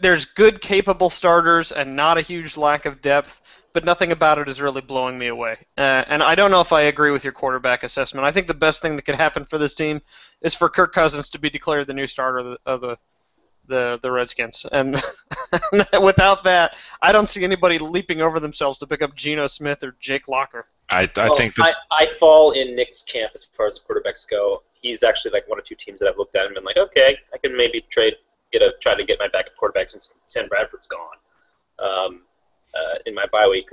there's good, capable starters and not a huge lack of depth, but nothing about it is really blowing me away. And I don't know if I agree with your quarterback assessment. I think the best thing that could happen for this team is for Kirk Cousins to be declared the new starter of the Redskins. And without that, I don't see anybody leaping over themselves to pick up Geno Smith or Jake Locker. I think that I fall in Nick's camp as far as quarterbacks go. He's actually like one or two teams that I've looked at and been like, okay, I can maybe try to get my backup quarterback since Sam Bradford's gone. In my bye week,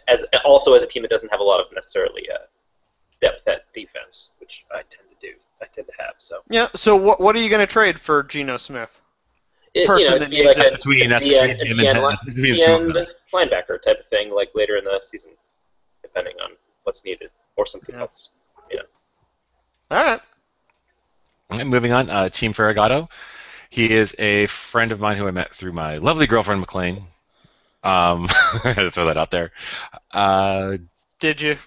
as a team that doesn't have a lot of necessarily depth at defense, which I tend to have. So yeah. So what are you going to trade for Geno Smith? Between between linebacker type of thing, like later in the season, depending on what's needed, or something else. All right. And moving on, Team Ferragato. He is a friend of mine who I met through my lovely girlfriend McLean. I had to throw that out there. Did you?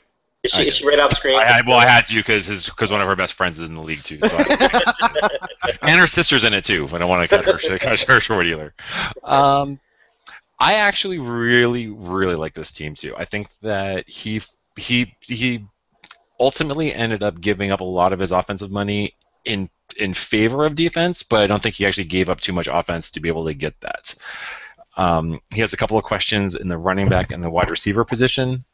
Is she right off screen? I had to because one of her best friends is in the league too. So and her sister's in it too. But I don't want to cut her short either. I actually really, really like this team too. I think that he ultimately ended up giving up a lot of his offensive money in favor of defense, but I don't think he actually gave up too much offense to be able to get that. He has a couple of questions in the running back and the wide receiver position,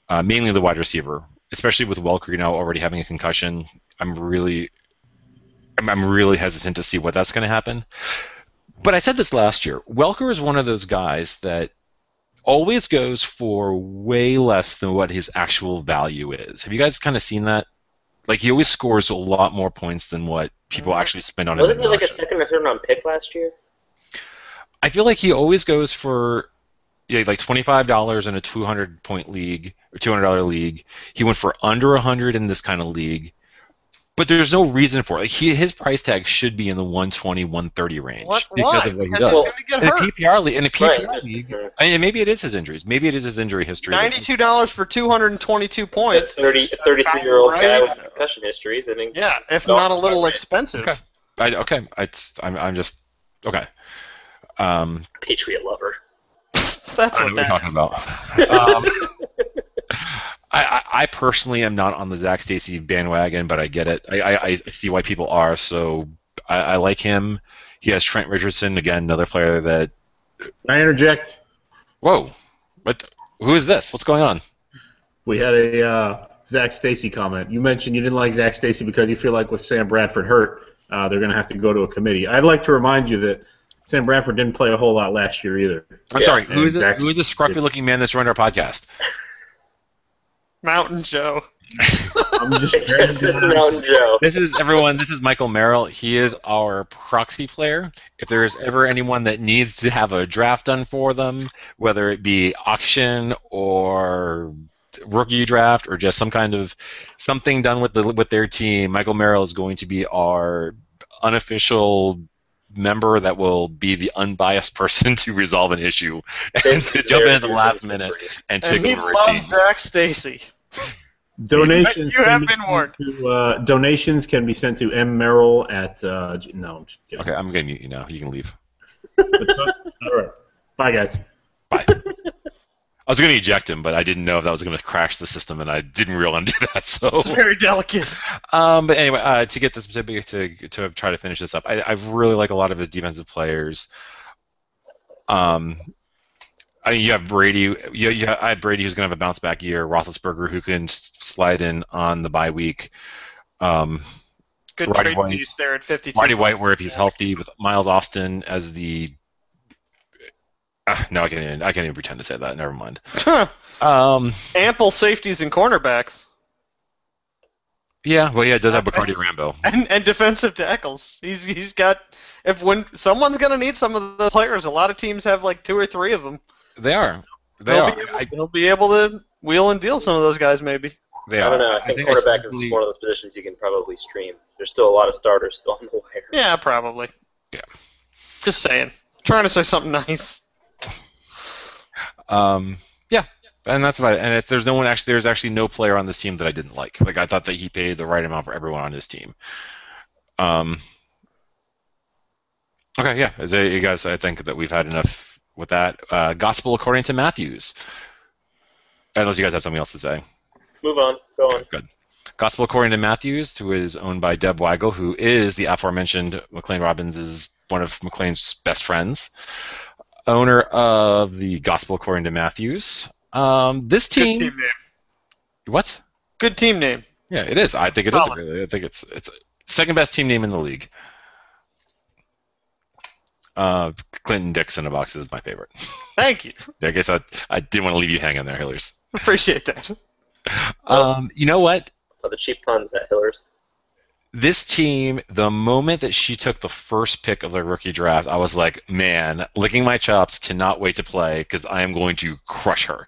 mainly the wide receiver, especially with Welker now already having a concussion. I'm really hesitant to see what that's going to happen. But I said this last year. Welker is one of those guys that always goes for way less than what his actual value is. Have you guys kind of seen that? Like, he always scores a lot more points than what people actually spend on him. Wasn't he like a second or third round pick last year? I feel like he always goes for like $25 in a 200-point league or $200 league. He went for under 100 in this kind of league. But there's no reason for it. Like his price tag should be in the 120, 130 range because Why? of what he Because does. he's going to get hurt. In a PPR league, and maybe it is his injuries. Maybe it is his injury history. $92 for 222 points. It's a 33-year-old guy with concussion histories. I mean, yeah, if not a little expensive. Okay. I'm just okay. Patriot lover. That's what we're talking about. I personally am not on the Zach Stacy bandwagon, but I get it. I see why people are. So I like him. He has Trent Richardson, again, another player that. Can I interject? Whoa! Who is this? What's going on? We had a Zach Stacy comment. You mentioned you didn't like Zach Stacy because you feel like with Sam Bradford hurt, they're going to have to go to a committee. I'd like to remind you that Sam Bradford didn't play a whole lot last year either. I'm sorry. Who is this? Who is this scruffy-looking man that's joined our podcast? Mountain Joe. I'm just This is Mountain Joe. This is everyone. This is Michael Merrill. He is our proxy player. If there is ever anyone that needs to have a draft done for them, whether it be auction or rookie draft or just some kind of something done with their team, Michael Merrill is going to be our unofficial member that will be the unbiased person to resolve an issue and to jump in at the last minute and take over a team. And he loves Zach Stacy. Donations. You have been warned. Donations can be sent to mmerrill at. No, I'm just kidding. Okay, I'm going to mute you now. You can leave. All right. Bye, guys. Bye. I was going to eject him, but I didn't know if that was going to crash the system, and I didn't really want to do that. So it's very delicate. But anyway, to get this to try to finish this up, I really like a lot of his defensive players. You have Brady. I had Brady, who's going to have a bounce back year. Roethlisberger, who can slide in on the bye week. Good trade piece there at 52. Roddy White, where if he's healthy, with Miles Austin as the. No, I can't even pretend to say that. Never mind. Ample safeties and cornerbacks. Yeah, well, it does have Bacardi Rambo. And defensive tackles. He's got. When someone's going to need some of the players, a lot of teams have like 2 or 3 of them. They are. He'll be able to wheel and deal some of those guys, maybe. I don't know. I think quarterback is one of those positions you can probably stream. There's still a lot of starters still on the wire. Yeah, probably. Yeah. Just saying. Trying to say something nice. Yeah, and that's about it. And there's actually no player on this team that I didn't like. Like I thought that he paid the right amount for everyone on his team. Okay, yeah. You guys, I think that we've had enough with that. Gospel according to Matthews. Unless you guys have something else to say. Move on. Go on. Good. Gospel according to Matthews, who is owned by Deb Weigel, who is the aforementioned McLean Robbins, is one of McLean's best friends. Owner of the Gospel according to Matthews. This team. Good team name. What? Good team name. Yeah, it is. I think it is. Really, I think it's second best team name in the league. Clinton Dix in a box is my favorite. Thank you. I guess I didn't want to leave you hanging there, Hillers. Appreciate that. You know what? Oh, the cheap puns at Hillers. This team, the moment that she took the first pick of the rookie draft, I was like, man, licking my chops, cannot wait to play because I am going to crush her.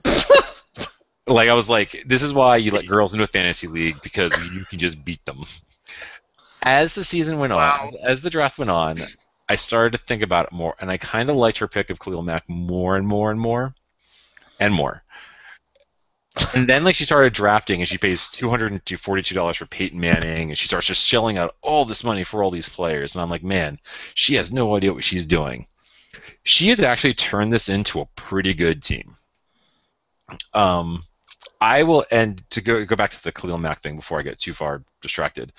I was like, this is why you let girls into a fantasy league because you can just beat them. As the season went on, as the draft went on, I started to think about it more, and I kind of liked her pick of Khalil Mack more and more and more and more. And then she started drafting, and she pays $242 for Peyton Manning, and she starts just shelling out all this money for all these players. And I'm like, man, she has no idea what she's doing. She has actually turned this into a pretty good team. I will, and to go back to the Khalil Mack thing before I get too far distracted,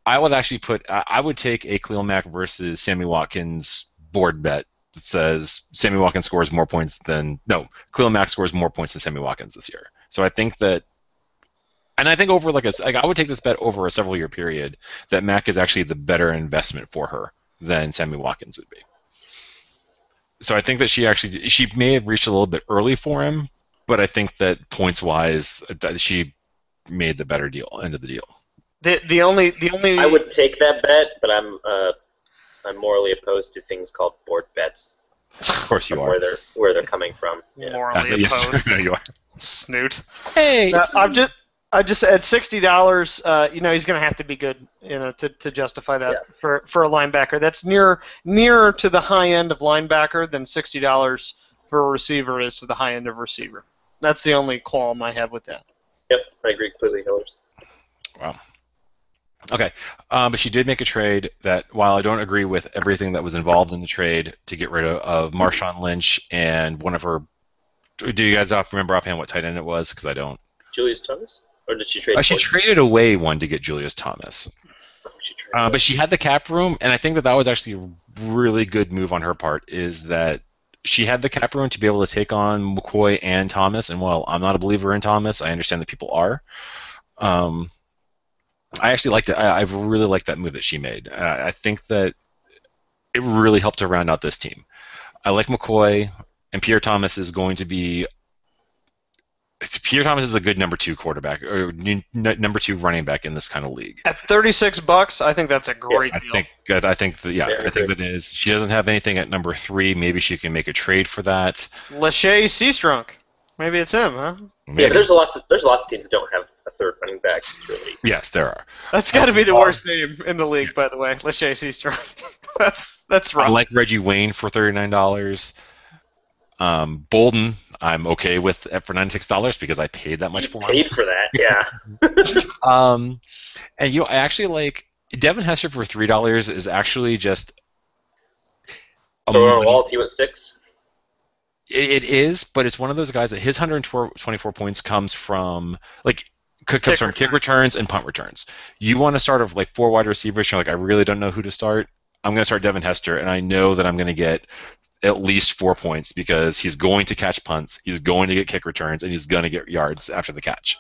I would actually I would take a Khalil Mack versus Sammy Watkins board bet that says Sammy Watkins scores more points Khalil Mack scores more points than Sammy Watkins this year. So I think that, and I think over I would take this bet over a several year period that Mack is actually the better investment for her than Sammy Watkins would be. So I think that she may have reached a little bit early for him, but I think that points wise that she made the better end of the deal. The only I would take that bet, but I'm morally opposed to things called board bets. Of course you From are. where they're coming from. Yeah. Morally Yes, opposed. no, you are. Snoot. Hey, No, I just at $60. He's going to have to be good, to justify that for a linebacker. That's nearer to the high end of linebacker than $60 for a receiver is to the high end of receiver. That's the only qualm I have with that. Yep, I agree completely, Hillers. Wow. Okay, but she did make a trade that, while I don't agree with everything that was involved in the trade to get rid of Marshawn Lynch and one of her. Do you guys remember offhand what tight end it was? Because I don't. Julius Thomas? Or did she trade? She traded away one to get Julius Thomas. But she had the cap room, and I think that was actually a really good move on her part, is that she had the cap room to be able to take on McCoy and Thomas, and while I'm not a believer in Thomas, I understand that people are. I actually liked it. I really liked that move that she made. I think that it really helped to round out this team. I like McCoy, and Pierre Thomas is going to be. Pierre Thomas is a good number 2 quarterback or number 2 running back in this kind of league. At $36, I think that's a great deal. I think that is. She doesn't have anything at number 3. Maybe she can make a trade for that. Lachey Seastrunk. Maybe it's him, huh? Maybe. Yeah, but there's lots of teams that don't have a third running back. Really. Yes, there are. That's got to be the worst name in the league, by the way. Lachey Seastrunk. that's rough. I like Reggie Wayne for $39. Bolden, I'm okay with for $96 because I paid that much for him. Paid for that, yeah. And I actually like Devin Hester for $3 is actually just. Throw on a wall, see what sticks. It is, but it's one of those guys that his 124 points comes from kick returns and punt returns. You want to start of 4 wide receivers. You're like, I really don't know who to start. I'm going to start Devin Hester, and I know that I'm going to get at least 4 points because he's going to catch punts, he's going to get kick returns, and he's going to get yards after the catch.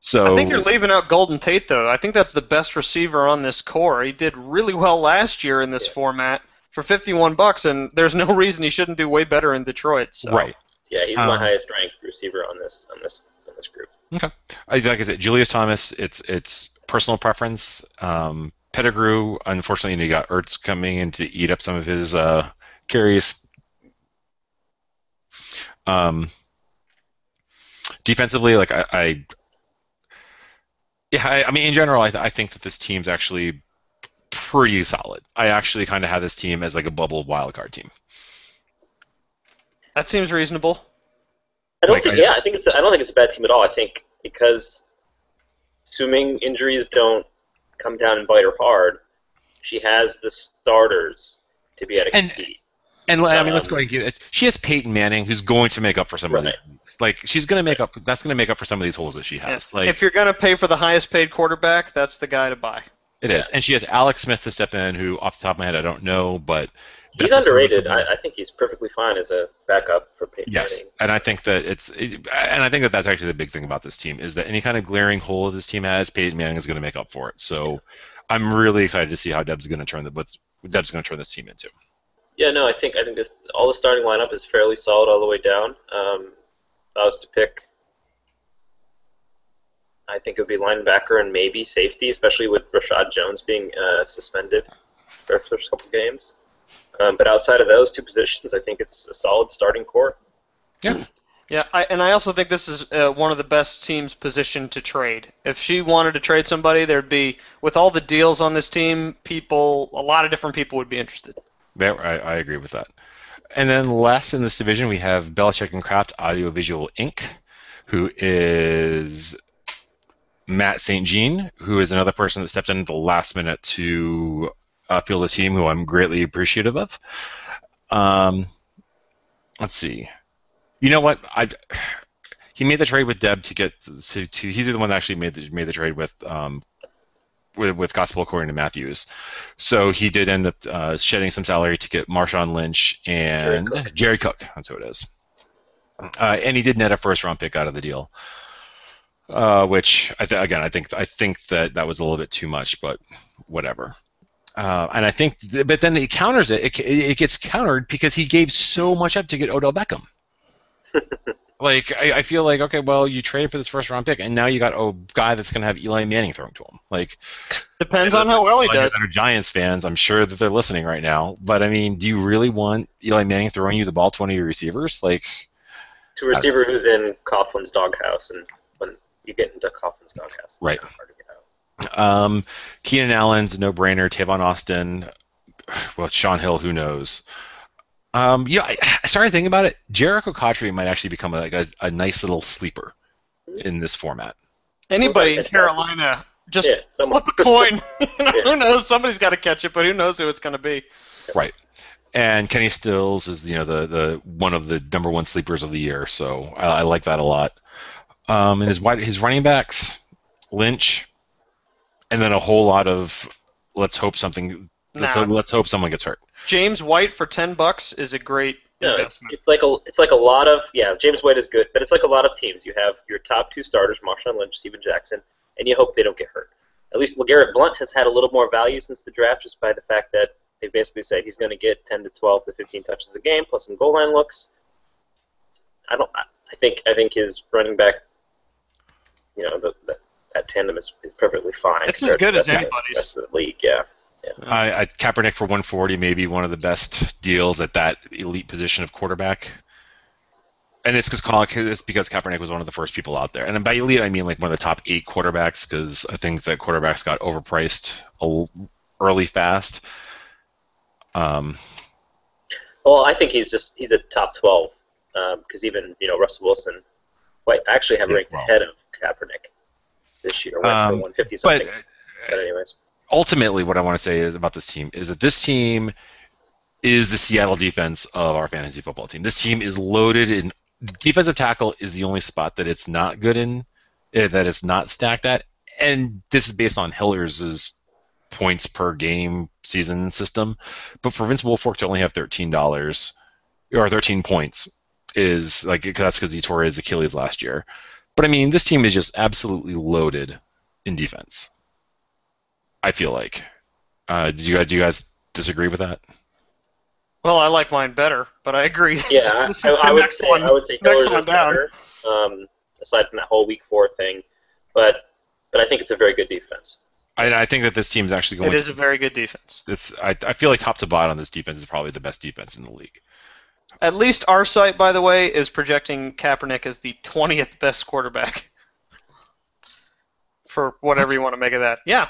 So I think you're leaving out Golden Tate, though. I think that's the best receiver on this core. He did really well last year in this format for $51, and there's no reason he shouldn't do way better in Detroit. So. Right. Yeah, he's my highest ranked receiver on this group. Okay. Like I said, Julius Thomas, it's personal preference. Pettigrew, unfortunately, you got Ertz coming in to eat up some of his carries. Defensively, I mean, in general, I think that this team's actually pretty solid. I actually kind of have this team as a bubble wildcard team. That seems reasonable. I don't think it's a bad team at all. I think because assuming injuries don't come down and bite her hard, she has the starters to be able to compete. And I mean, let's go ahead and give it. She has Peyton Manning, who's going to make up for some of these. She's going to make up. That's going to make up for some of these holes that she has. If you're going to pay for the highest paid quarterback, that's the guy to buy. It is, and she has Alex Smith to step in, who off the top of my head I don't know, but he's underrated. I think he's perfectly fine as a backup for Peyton Manning. Yes, and I think that that's actually the big thing about this team is that any kind of glaring hole this team has, Peyton Manning is going to make up for it. So I'm really excited to see how Deb's going to turn this team into. Yeah, no, I think all the starting lineup is fairly solid all the way down. If I was to pick, I think it would be linebacker and maybe safety, especially with Rashad Jones being suspended for the first couple games. But outside of those two positions, I think it's a solid starting core. Yeah. Yeah, I also think this is one of the best teams positioned to trade. If she wanted to trade somebody, there'd be, with all the deals on this team, a lot of different people would be interested. Yeah, I agree with that. And then last in this division, we have Belichick and Kraft Audiovisual Inc., who is Matt St. Jean, who is another person that stepped in at the last minute to field a team who I'm greatly appreciative of. Let's see. You know what? He made the trade with Deb to get to. He's the one that actually made the trade with Gospel According to Matthews. So he did end up shedding some salary to get Marshawn Lynch and Jerry Cook. That's who it is. And he did net a first-round pick out of the deal, which I think that was a little bit too much, but whatever. And I think, but then he counters it. It gets countered because he gave so much up to get Odell Beckham. Like, I feel like, okay, well, you traded for this first round pick, and now you got a guy that's going to have Eli Manning throwing to him. Like, Depends on how well he does. That are Giants fans, I'm sure that they're listening right now. But I mean, do you really want Eli Manning throwing you the ball to one of your receivers? Like, to a receiver who's in Coughlin's doghouse, and when you get into Coughlin's doghouse, it's right. kind of hard to get out. Keenan Allen's a no-brainer. Tavon Austin, well, Sean Hill, who knows? I started thinking about it. Jericho Cotchery might actually become a nice little sleeper in this format. Anybody in Carolina, just flip a coin. Who knows? Somebody's got to catch it, but who knows who it's going to be? Right. And Kenny Stills is the one of the number one sleepers of the year, so I like that a lot. And his running backs, Lynch, and then a whole lot of let's hope someone gets hurt. James White for $10 is a great investment. It's like a lot of James White is good, but it's like a lot of teams. You have your top two starters, Marshawn Lynch, Steven Jackson, and you hope they don't get hurt. At least LeGarrette Blount has had a little more value since the draft, just by the fact that they basically said he's going to get 10 to 12 to 15 touches a game plus some goal line looks. I think his running back, that tandem is perfectly fine. It's as good as anybody's. The rest of the league, yeah. Kaepernick for 140 may be one of the best deals at that elite position of quarterback. And it's because Kaepernick was one of the first people out there. And by elite, I mean like one of the top 8 quarterbacks, because I think that quarterbacks got overpriced early fast. Well, I think he's a top 12 because even Russell Wilson, I actually have ranked ahead of Kaepernick this year, went for 150 something. But anyways. Ultimately, what I want to say is about this team is that this team is the Seattle defense of our fantasy football team. This team is loaded in. Defensive tackle is the only spot that it's not good in, that it's not stacked at, and this is based on Hiller's points per game season system. But for Vince Wilfork to only have $13 or 13 points is that's because he tore his Achilles last year. But I mean, this team is just absolutely loaded in defense. I feel like. Do you guys disagree with that? Well, I like mine better, but I agree. Yeah, I would say Hiller's is better, aside from that whole Week 4 thing. But I think it's a very good defense. I think that this team's actually going. It is a very good defense. I feel like top to bottom, this defense is probably the best defense in the league. At least our site, by the way, is projecting Kaepernick as the 20th best quarterback. For whatever you want to make of that. Yeah.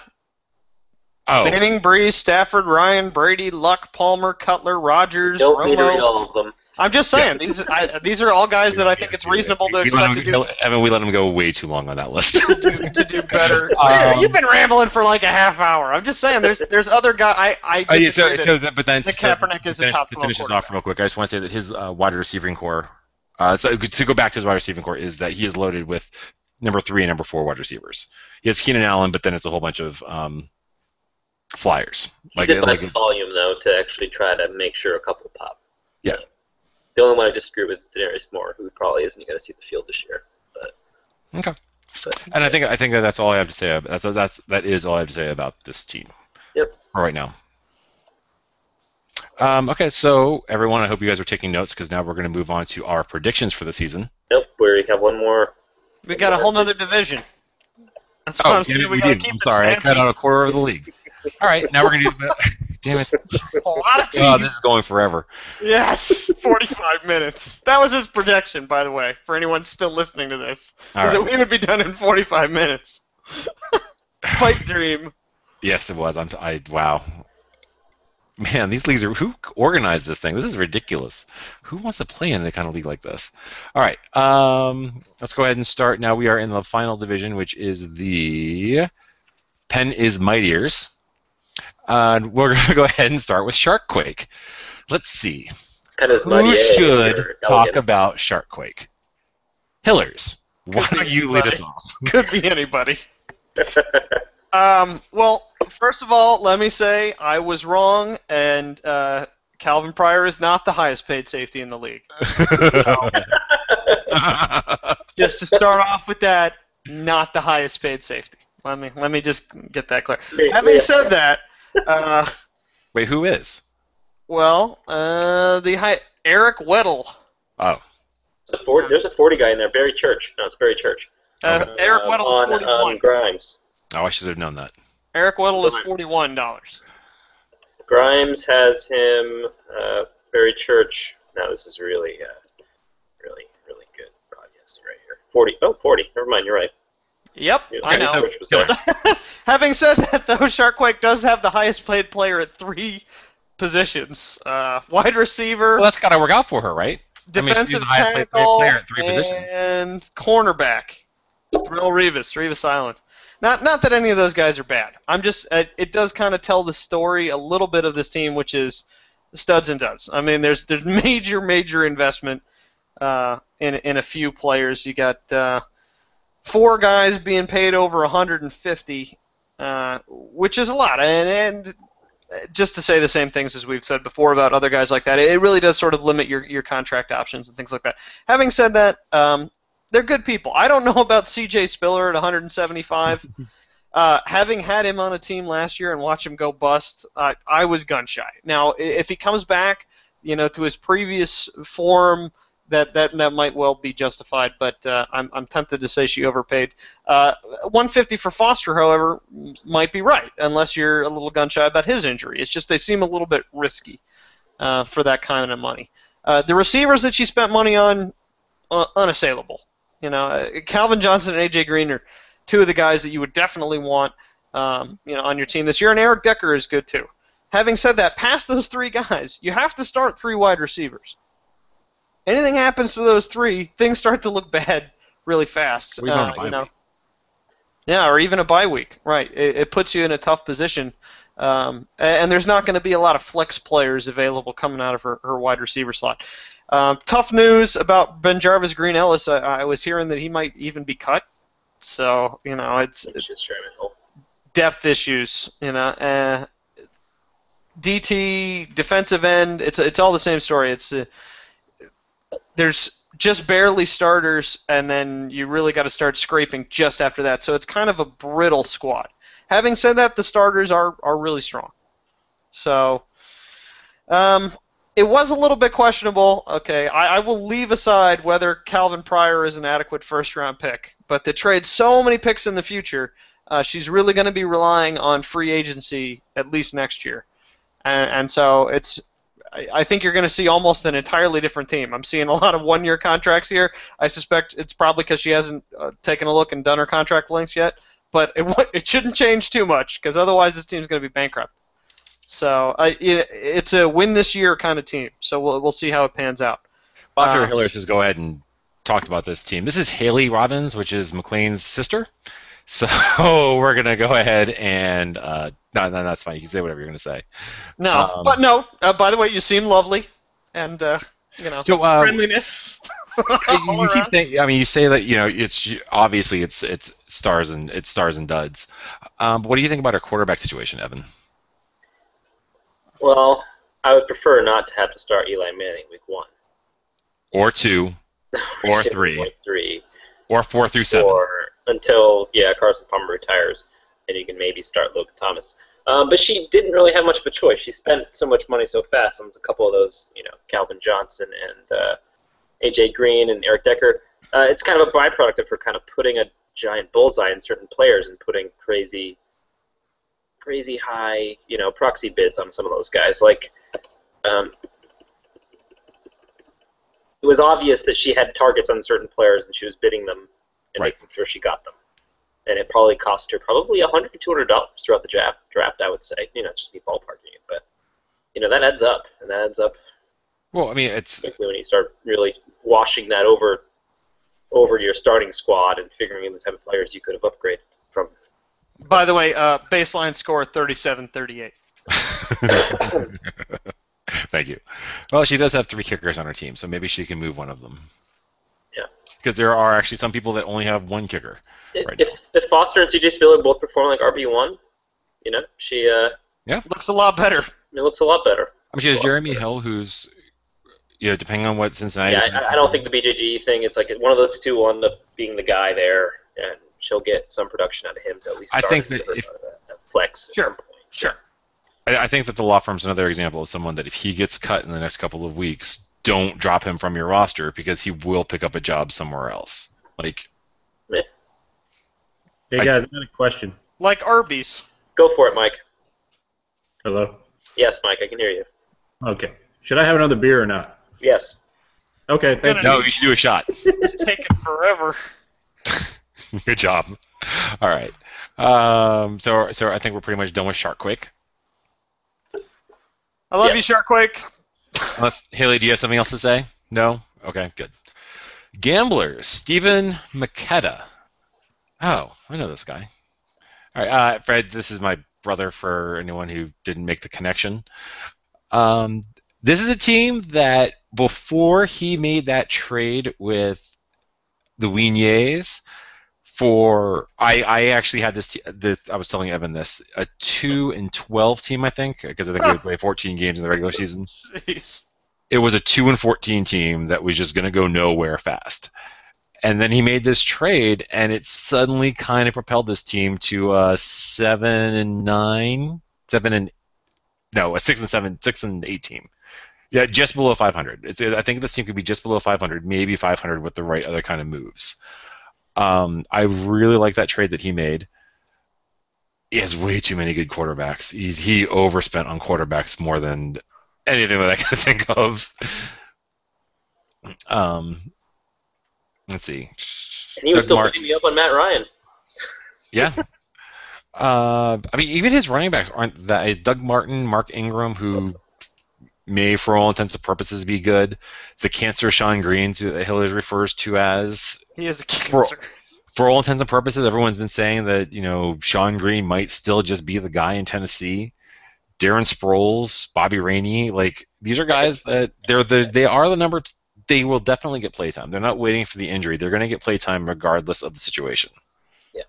Oh. Manning, Breeze, Stafford, Ryan, Brady, Luck, Palmer, Cutler, Rodgers, Don't need to read Romo. all of them. I'm just saying, these are all guys that I think it's reasonable to expect to do. Evan, we let him go way too long on that list. to do better. You've been rambling for like a half hour. I'm just saying, there's other guys. Kaepernick is a top 12 to finish this off real quick, I just want to say that his wide receiving core. So to go back to his wide receiving core is that he is loaded with number 3 and number 4 wide receivers. He has Keenan Allen, but then it's a whole bunch of flyers. He did buy some volume though to actually try to make sure a couple pop. Yeah. The only one I disagree with is Denarius Moore, who probably isn't going to see the field this year. Okay. And I think that's all I have to say. That is all I have to say about this team. Yep. For right now. Okay, so everyone, I hope you guys are taking notes because now we're going to move on to our predictions for the season. Nope, we have one more. We got a whole nother division. That's what I'm saying. We did. I'm sorry, I cut out a quarter of the league. All right, now we're going to do. Damn it! A lot of teams. Oh, this is going forever. Yes, 45 minutes. That was his projection, by the way, for anyone still listening to this. Because we would be done in 45 minutes. Pipe dream. Yes, it was. Wow. Man, these leagues are. Who organized this thing? This is ridiculous. Who wants to play in a kind of league like this? All right, let's go ahead and start. Now we are in the final division, which is the Penn is Mightiers. We're going to go ahead and start with Sharkquake. Let's see. Who should talk about Sharkquake? Hillers. Why don't you lead us off? Could be anybody. Well, first of all, let me say I was wrong, and Calvin Pryor is not the highest paid safety in the league. Just to start off with that, not the highest paid safety. Let me just get that clear. Having said that, wait, who is? Well, Eric Weddle. Oh. There's a 40 guy in there. Barry Church. No, it's Barry Church. Eric Weddle is 41. On Grimes. Oh, I should have known that. Eric Weddle is $41. Grimes has him. Barry Church. Now this is really good broadcasting right here. 40. Oh, 40. Never mind. You're right. Yep, I know. Church was there. Having said that, though, Sharkquake does have the highest paid player at 3 positions. Wide receiver. Well, that's got to work out for her, right? Defensive I mean, she's the highest paid tackle player at 3 positions. and cornerback. Thrill Revis Island. Not that any of those guys are bad. I'm just it does kind of tell the story a little bit of this team, which is studs and duds. I mean, there's major investment in a few players. You got 4 guys being paid over 150, which is a lot. And just to say the same things as we've said before about other guys like that, it really does sort of limit your contract options and things like that. Having said that, they're good people. I don't know about C.J. Spiller at 175. Having had him on a team last year and watch him go bust, I was gun shy. Now, if he comes back, to his previous form, that might well be justified. But I'm tempted to say she overpaid. 150 for Foster, however, might be right, unless you're a little gun shy about his injury. It's just they seem a little bit risky for that kind of money. The receivers that she spent money on, unassailable. Calvin Johnson and A.J. Green are 2 of the guys that you would definitely want, on your team this year, and Eric Decker is good too. Having said that, past those 3 guys, you have to start 3 wide receivers. Anything happens to those 3, things start to look bad really fast. Yeah, or even a bye week, right? It puts you in a tough position, and there's not going to be a lot of flex players available coming out of her wide receiver slot. Tough news about Ben-Jarvis Green-Ellis. I was hearing that he might even be cut. So, it's depth issues, DT, defensive end, it's all the same story. There's just barely starters, and then you really got to start scraping just after that. So it's kind of a brittle squad. Having said that, the starters are really strong. So, it was a little bit questionable. Okay, I will leave aside whether Calvin Pryor is an adequate first-round pick, but to trade so many picks in the future, she's really going to be relying on free agency at least next year, and so I think you're going to see almost an entirely different team. I'm seeing a lot of one-year contracts here. I suspect it's probably because she hasn't taken a look and done her contract lengths yet, but it shouldn't change too much because otherwise this team's going to be bankrupt. So it's a win this year kind of team. So we'll see how it pans out. Dr. Hiller says go ahead and talk about this team. This is Haley Robbins, which is McLean's sister. So we're gonna go ahead and no, that's fine. You can say whatever you're gonna say. No, but no. By the way, you seem lovely, and friendliness. You keep saying, you say that it's obviously it's stars and duds. But what do you think about our quarterback situation, Evan? Well, I would prefer not to have to start Eli Manning week 1. Or 2. Or 3. Or 4 through 7. Or until, Carson Palmer retires, and you can maybe start Logan Thomas. But she didn't really have much of a choice. She spent so much money so fast on a couple of those, Calvin Johnson and A.J. Green and Eric Decker. It's kind of a byproduct of her kind of putting a giant bullseye in certain players and putting crazy high, proxy bids on some of those guys. Like, it was obvious that she had targets on certain players and she was bidding them and making sure she got them. And it probably cost her probably $100 to $200 throughout the draft, I would say. Just be ballparking it, but that adds up, and that adds up. Well, I mean, it's when you start really washing that over your starting squad and figuring in the type of players you could have upgraded from. By the way, baseline score 37-38. Thank you. Well, she does have 3 kickers on her team, so maybe she can move one of them. Yeah. Because there are actually some people that only have 1 kicker. If Foster and C.J. Spiller both perform like RB1, she looks a lot better. It looks a lot better. I mean, she has Jeremy Hill, who's depending on what Cincinnati. Yeah, I don't think the BJG thing. It's like one of those 2 will end up being the guy there, and she'll get some production out of him to at least start. I think that if flex at some point. Sure. I think that the law firm's another example of someone that if he gets cut in the next couple of weeks, don't drop him from your roster because he will pick up a job somewhere else. Like, Meh. Hey guys, I got a question. Like Arby's. Go for it, Mike. Hello? Yes, Mike, I can hear you. Okay. Should I have another beer or not? Yes. Okay, thank you. no, you should do a shot. It's taking forever. Good job. All right. So I think we're pretty much done with Sharkquake. I love you, Yes. Sharkquake. Unless, Haley, do you have something else to say? No? Okay, good. Gamblers, Stephen McKetta. Oh, I know this guy. All right, Fred, this is my brother for anyone who didn't make the connection. This is a team that before he made that trade with the Winiers, I actually had this I was telling Evan this, a 2-12 team, I think, because I think we would play 14 games in the regular season. Jeez. It was a 2-14 team that was just going to go nowhere fast. And then he made this trade, and it suddenly kind of propelled this team to a 7-9, a 6-8 team. Yeah, just below 500. I think this team could be just below 500, maybe 500 with the right other kind of moves. I really like that trade that he made. He has way too many good quarterbacks. He overspent on quarterbacks more than anything that I can think of. Let's see. And he was still picking me up on Matt Ryan. Yeah. I mean, even his running backs aren't that. It's Doug Martin, Mark Ingram, who may, for all intents and purposes, be good. The cancer Sean Green, who Hillary refers to as. He is a cancer. For all intents and purposes, everyone's been saying that Sean Green might still just be the guy in Tennessee. Darren Sproles, Bobby Rainey, like these are guys that they are the number. They will definitely get playtime. They're not waiting for the injury. They're going to get playtime regardless of the situation. Yeah,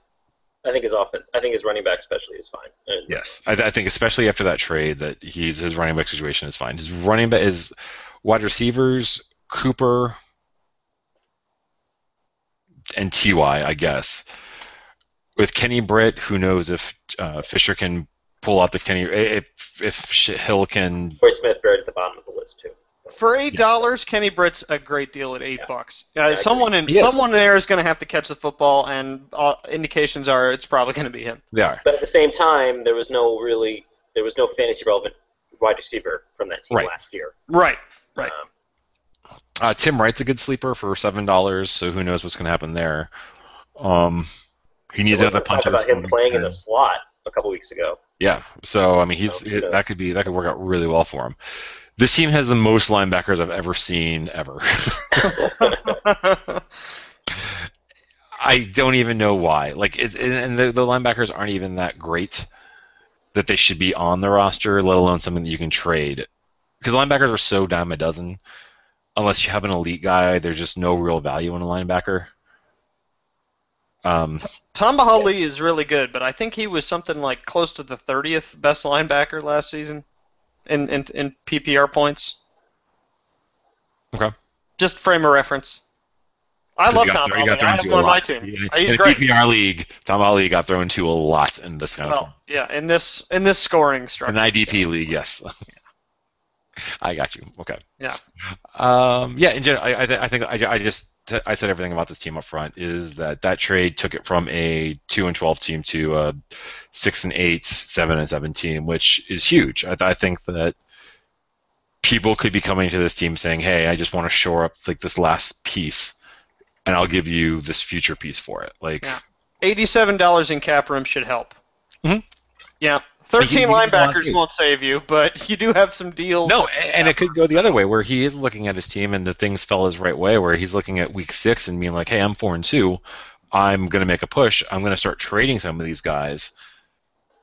I think his offense. I think his running back especially is fine. Yes, I think especially after that trade that his running back situation is fine. His running back is wide receivers Cooper and Ty, I guess. With Kenny Britt, who knows if Fisher can pull out the Kenny if Hill can. Corey Smith buried at the bottom of the list too. For $8, Kenny Britt's a great deal at $8. Yeah, someone there is going to have to catch the football, and indications are it's probably going to be him. They are. But at the same time, there was no fantasy relevant wide receiver from that team last year. Right. Tim Wright's a good sleeper for $7, so who knows what's going to happen there. He needs another puncher. Talk about him playing in the slot a couple weeks ago. Yeah, so I mean that could work out really well for him. This team has the most linebackers I've ever seen ever. I don't even know why. And the linebackers aren't even that great that they should be on the roster, let alone something that you can trade. Because linebackers are so dime a dozen. Unless you have an elite guy, there's just no real value in a linebacker. Tom Bahali is really good, but I think he was something like close to the 30th best linebacker last season in PPR points. Okay. Just frame of reference. I love Tom Bahali. I have him on my team. He's in great. a PPR league, Tom Bahali got thrown to a lot in this kind of. Yeah, in this scoring structure. An IDP league, yes. I got you. Okay. Yeah. In general, I said everything about this team up front is that trade took it from a 2-12 team to a 6-8, 7-7 team, which is huge. I think that people could be coming to this team saying, "Hey, I just want to shore up this last piece, and I'll give you this future piece for it." $87 in cap room should help. Mm-hmm. Yeah. 13 linebackers won't save you, but you do have some deals. No, and it could go the other way, where he is looking at his team and the things fell his right way, where he's looking at week 6 and being like, "Hey, I'm 4-2. I'm going to make a push. I'm going to start trading some of these guys,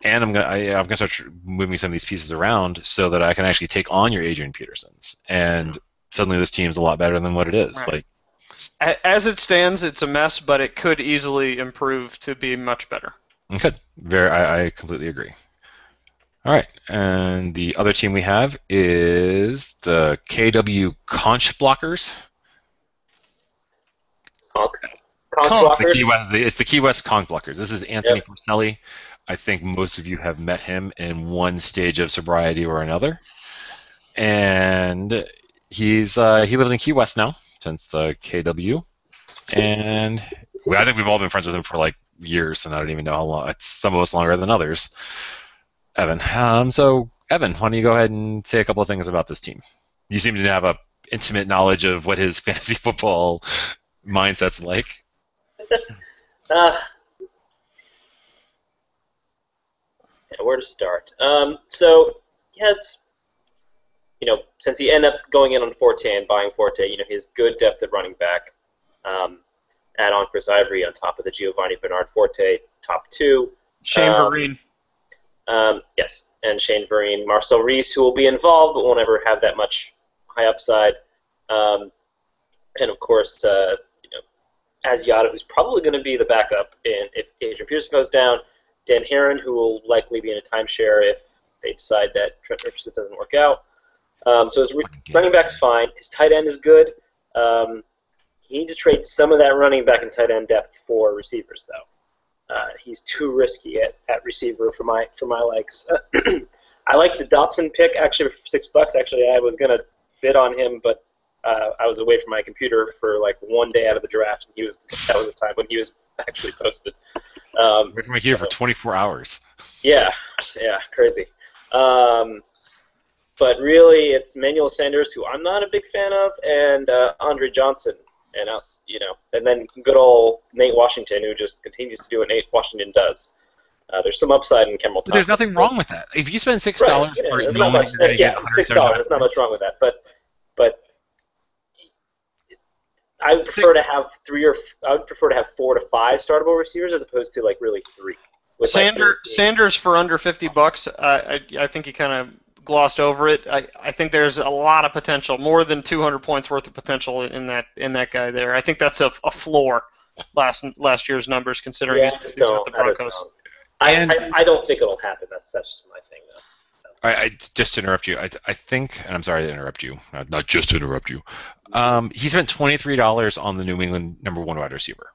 and I'm going to start moving some of these pieces around so that I can actually take on your Adrian Petersons." And suddenly this team's a lot better than what it is. Right. As it stands, it's a mess, but it could easily improve to be much better. It could. I completely agree. All right, and the other team we have is the KW Conch Blockers. It's the Key West Conch Blockers. This is Anthony Porcelli. I think most of you have met him in one stage of sobriety or another. And he lives in Key West now since the KW, and I think we've all been friends with him for like years, and I don't even know how long. It's some of us longer than others. Evan. So Evan, why don't you go ahead and say a couple of things about this team? You seem to have a intimate knowledge of what his fantasy football mindset's like. Yeah, where to start? So he has, since he ended up going in on Forte and buying Forte, he has good depth at running back. Add on Chris Ivory on top of the Giovanni Bernard Forte top two. Shane Vereen. Yes, and Shane Vereen, Marcel Reese, who will be involved but won't ever have that much high upside, and of course, Asiata, who's probably going to be the backup if Adrian Pearson goes down. Dan Herron, who will likely be in a timeshare if they decide that Trent Richardson doesn't work out. So his running back's fine. His tight end is good. He needs to trade some of that running back and tight end depth for receivers, though. He's too risky at receiver for my likes. I like the Dobson pick actually for $6. Actually, I was gonna bid on him, but I was away from my computer for like one day out of the draft, and that was the time when he was actually posted. Away from my computer for 24 hours. Yeah, crazy. But really, it's Emmanuel Sanders, who I'm not a big fan of, and Andre Johnson. And then good old Nate Washington, who just continues to do what Nate Washington does. There's some upside in Campbell Thompson. There's nothing wrong with that. If you spend $6 for there's not much. Yeah, $6. There's not much wrong with that. But I would prefer to have 4 to 5 startable receivers as opposed to like really 3. Sanders for under $50. I think you kind of glossed over it. I think there's a lot of potential, more than 200 points worth of potential in that guy there. I think that's a floor. Last year's numbers, considering he's with the Broncos. I don't think it'll happen. That's just my thing, though. I just to interrupt you. I think, and I'm sorry to interrupt you. Not just to interrupt you. He spent $23 on the New England number 1 wide receiver.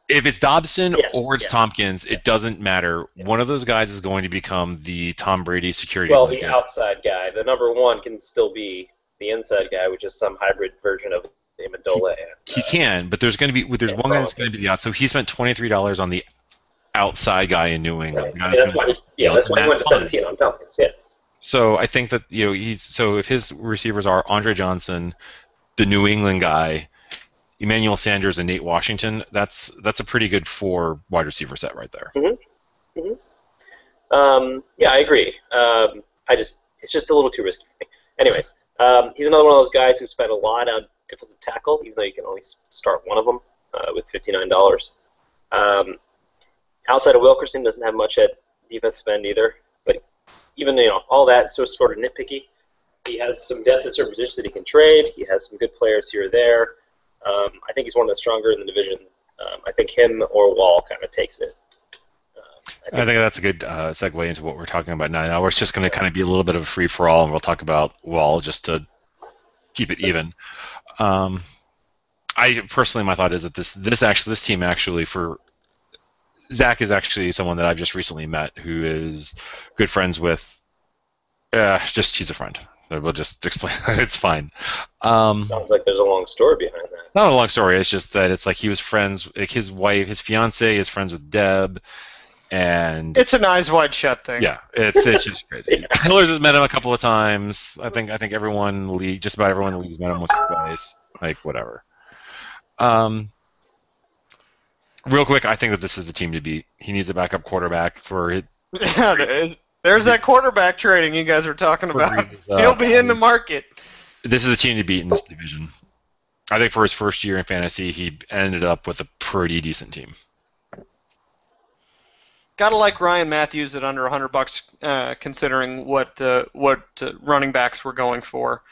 If it's Dobson or it's Tompkins, it doesn't matter. Yeah. One of those guys is going to become the Tom Brady security. Well, the outside guy. The number 1 can still be the inside guy, which is some hybrid version of Amendola. He can, but there's one guy that's going to be the outside. So he spent $23 on the outside guy in New England. Right. That's why he went to 17 on Tompkins. Yeah. So I think that if his receivers are Andre Johnson, the New England guy, Emmanuel Sanders, and Nate Washington, that's a pretty good 4 wide receiver set right there. Mm-hmm. Mm-hmm. Yeah, I agree. It's just a little too risky for me. Anyways, he's another one of those guys who spent a lot on defensive tackle, even though you can only start one of them with $59. Outside of Wilkerson, doesn't have much at defensive end either. But even all that sort of nitpicky. He has some depth at certain positions that he can trade. He has some good players here or there. I think he's one of the stronger in the division. I think him or Wall kind of takes it. I think that's a good segue into what we're talking about now. Now it's just going to kind of be a little bit of a free-for-all, and we'll talk about Wall just to keep it even. I personally, my thought is that this team actually for Zach is actually someone that I've just recently met who is good friends with. He's a friend. We'll just explain. It's fine. Sounds like there's a long story behind that. Not a long story. It's just that it's like he was friends. Like his wife, his fiance, is friends with Deb, and it's an eyes wide shut thing. Yeah, it's just crazy. Hillers has met him a couple of times. I think everyone just about everyone in the league's met him once or twice. Like whatever. Real quick, I think that this is the team to beat. He needs a backup quarterback for it. Yeah, there's that quarterback trading you guys were talking about. He'll be in the market. This is the team to beat in this division. I think for his first year in fantasy, he ended up with a pretty decent team. Gotta like Ryan Matthews at under $100, considering what running backs we're going for,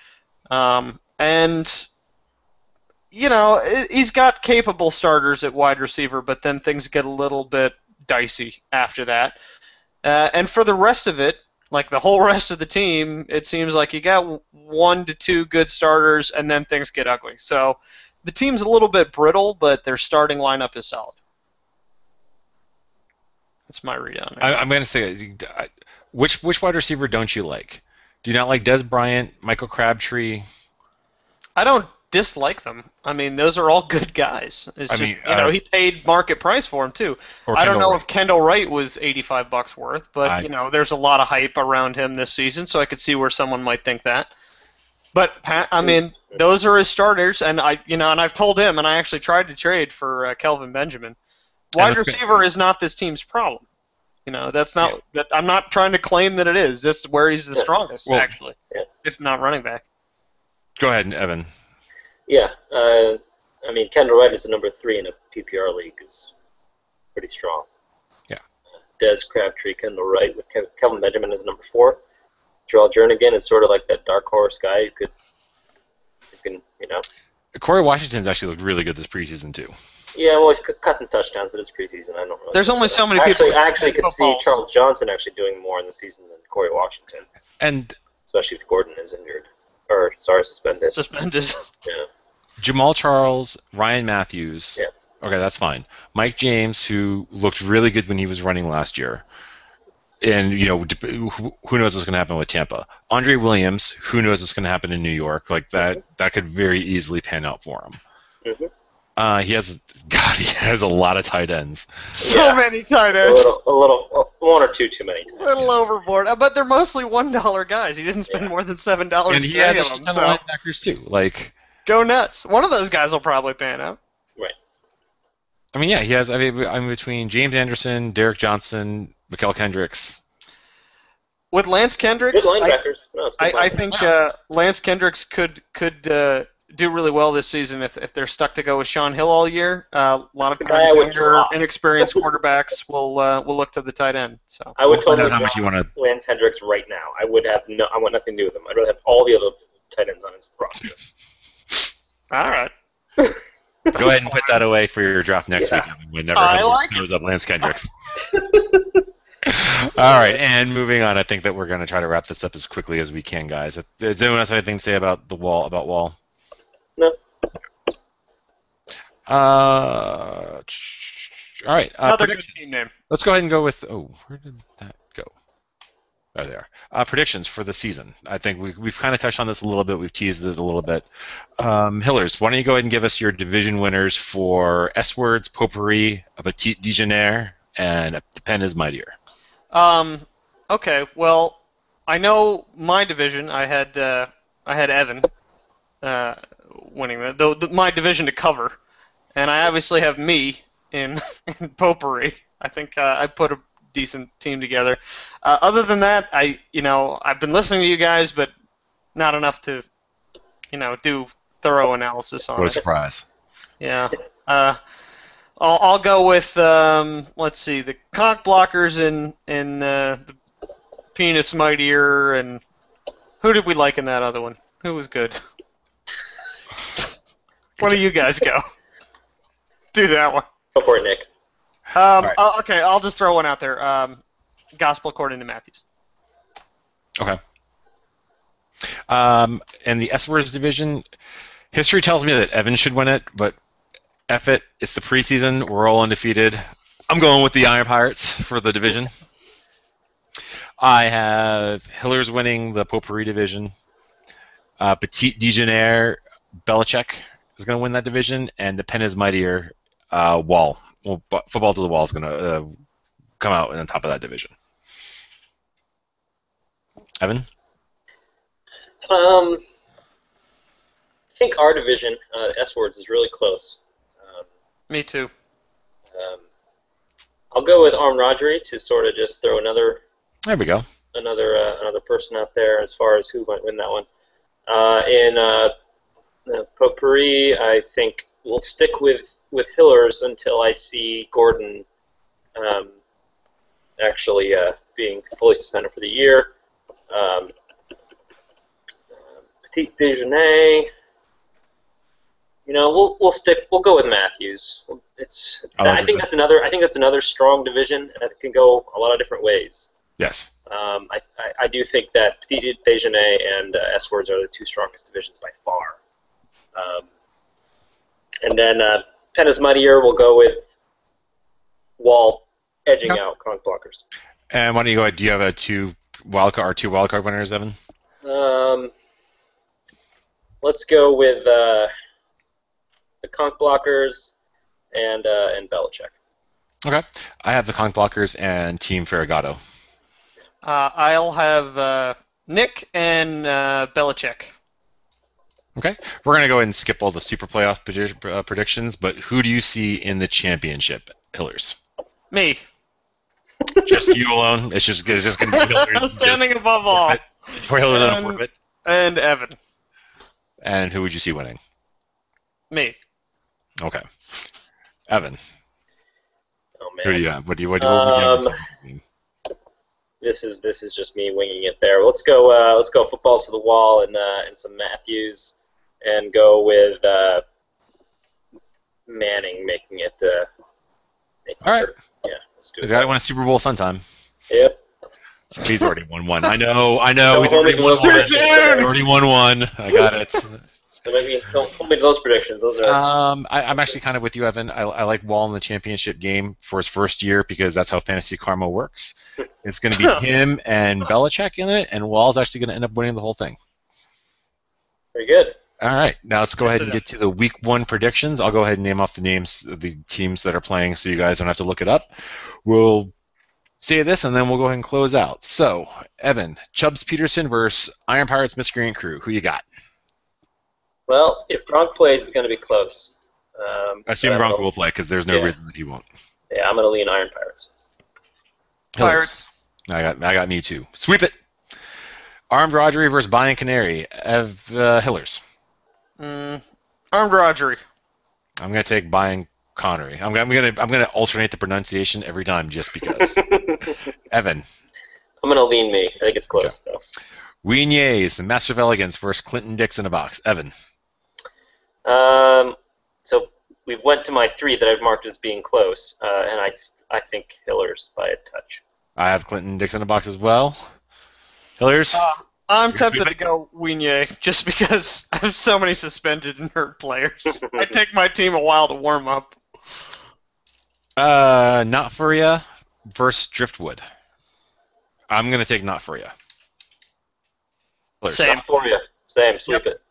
and he's got capable starters at wide receiver, but then things get a little bit dicey after that. And for the rest of it, like the whole rest of the team, it seems like you got 1 to 2 good starters, and then things get ugly. So the team's a little bit brittle, but their starting lineup is solid. That's my read on it. I'm going to say, which wide receiver don't you like? Do you not like Des Bryant, Michael Crabtree? I don't dislike them. I mean, those are all good guys. It's I just, mean, he paid market price for them too. Or I don't Kendall know Wright. if Kendall Wright was $85 worth, but I- there's a lot of hype around him this season, so I could see where someone might think that. But I mean, those are his starters, and and I've told him, and I actually tried to trade for Kelvin Benjamin. Wide that's receiver is not this team's problem. That's not. That I'm not trying to claim that it is. This is where he's the strongest, Well, actually, if not running back. Go ahead, Evan. Yeah, I mean, Kendall Wright is the number 3 in a PPR league. Is pretty strong. Yeah. Des Crabtree, Kendall Wright with Kelvin Benjamin as number 4. Joel Jernigan is sort of like that dark horse guy who can. Corey Washington's actually looked really good this preseason too. Yeah, well, he's caught some touchdowns, but it's preseason. I don't really. There's only so many actually, people. I actually could see footballs. Charles Johnson actually doing more in the season than Corey Washington, And especially if Gordon is injured or suspended. Suspended. Yeah. Jamal Charles, Ryan Matthews. Yeah. Okay, that's fine. Mike James, who looked really good when he was running last year. And, who knows what's going to happen with Tampa. Andre Williams, who knows what's going to happen in New York. Like, that could very easily pan out for him. Mm-hmm. He has a lot of tight ends. So many tight ends. A little, one or two too many. A little overboard. But they're mostly $1 guys. He didn't spend more than $7 And he for has any a of shit them. ton of So linebackers, too. Like, go nuts. One of those guys will probably pan out. Right. I mean, yeah, he has. I'm between James Anderson, Derek Johnson, Mikael Kendricks. With Lance Kendricks, Good linebackers. I think Lance Kendricks could do really well this season if they're stuck to go with Sean Hill all year. A lot of That's the guy I times would younger, drop. inexperienced quarterbacks will look to the tight end. So I would Find totally out how much drop you want to. Lance Hendricks right now. I want nothing to do with him. I'd rather have all the other tight ends on his roster. all right. Go ahead and put that away for your draft next week. Whenever I like shows up Lance Kendricks. All right, and moving on. I think that we're going to try to wrap this up as quickly as we can, guys. Does anyone else have anything to say about the Wall? About Wall? No. All right. Another good predictions. team name. Let's go ahead and go with. Oh, where did that go? There they are. Predictions for the season. I think we've kind of touched on this a little bit. We've teased it a little bit. Hillers, why don't you go ahead and give us your division winners for S Words, Potpourri, A Petit Déjeuner, and The Pen is Mightier. Okay. Well, I know my division. I had Evan winning my division to cover, and I obviously have me in Potpourri. I think I put a decent team together. Other than that, I've been listening to you guys, but not enough to do thorough analysis on What a it. surprise. Yeah. I'll go with let's see, the cock blockers in the Penis Mightier, and who did we like in that other one? Who was good? Why do you guys go? Do that one. Go for it, Nick. Right. Okay, I'll just throw one out there. Gospel according to Matthews. Okay. In the S Words division, history tells me that Evan should win it, but F it, it's the preseason. We're all undefeated. I'm going with the Iron Pirates for the division. I have Hillers winning the Potpourri division. Petit Déjeuner, Belichick is going to win that division, and the Pen is Mightier, Wall. Well, Football to the Wall is going to come out on top of that division. Evan? I think our division, S Words, is really close. Me too. I'll go with Arm Rodgery to sort of just throw another There we go. person out there as far as who might win that one. In Potpourri, I think we'll stick with Hillers until I see Gordon actually being fully suspended for the year. Petit Déjeuner, we'll go with Matthews. I think that's another strong division that can go a lot of different ways. Yes. I do think that Petit Déjeuner and S Words are the two strongest divisions by far. And then Pen is Mightier, we'll go with Wall edging out Conch Blockers. And why don't you go ahead? Do you have two wildcard winners, Evan? Let's go with the conch blockers and Belichick. Okay. I have the conch blockers and Team Farragoto. I'll have Nick and Belichick. Okay. We're going to go ahead and skip all the super playoff predictions, but who do you see in the championship, Hillers? Me. Just you alone? It's just going to be Hillers. Standing above all. For Hillers on a forfeit. And Evan. And who would you see winning? Me. Okay. Evan. Oh man. Who do you have? What do you have? This is just me winging it there. Let's go footballs to the wall and some Matthews, and go with Manning making it. All right. Yeah, let's do it. He's got to win a Super Bowl sometime. Yep. He's already won one. I know. Don't He's hold me already to won those one. predictions. Already won one. I got it. So maybe don't hold me to those predictions. Those are. I'm actually kind of with you, Evan. I like Wall in the championship game for his first year because that's how fantasy karma works. It's going to be him and Belichick in it, and Wall's actually going to end up winning the whole thing. Very good. All right, now let's go ahead and get to the Week 1 predictions. I'll go ahead and name off the names of the teams that are playing so you guys don't have to look it up. We'll say this, and then we'll go ahead and close out. So, Evan, Chubbs Peterson versus Iron Pirates Miscreant Crew. Who you got? Well, if Gronk plays, it's going to be close. I assume Gronk will play because there's no reason that he won't. Yeah, I'm going to lean Iron Pirates. Pirates. I got me too. Sweep it. Armed Rodgery versus Buying Canary. Hillers. Armed Rodgery. I'm gonna take Buying Connery. I'm gonna alternate the pronunciation every time just because. Evan. I'm going to lean me. I think it's close though. Weenyays, the Master of Elegance versus Clinton Dix in a box. Evan. So we've went to my 3 that I've marked as being close, and I think Hillers by a touch. I have Clinton Dix in a box as well. Hillers. I'm tempted to go Weenyay just because I have so many suspended and hurt players. I take my team a while to warm up. Not for ya versus Driftwood. I'm gonna take Not for ya. Hillers. Same. Not for you. Same. Sweep it.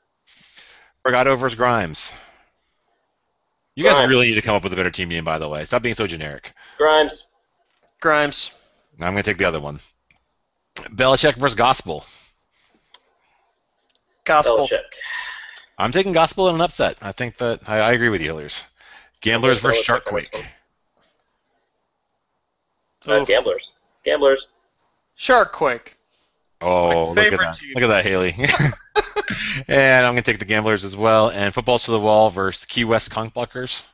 Forgato versus Grimes. You guys Grimes. really need to come up with a better team name, by the way. Stop being so generic. Grimes. Grimes. I'm going to take the other one. Belichick versus Gospel. Gospel. Belichick. I'm taking Gospel in an upset. I think that I agree with you, Hillers. Gamblers versus Belichick on this Sharkquake. one. Oof. Gamblers. Gamblers. Sharkquake. Oh, look at favorite that. team. Look at that, Haley. And I'm going to take the Gamblers as well. And Footballs to the Wall versus Key West Conch Blockers.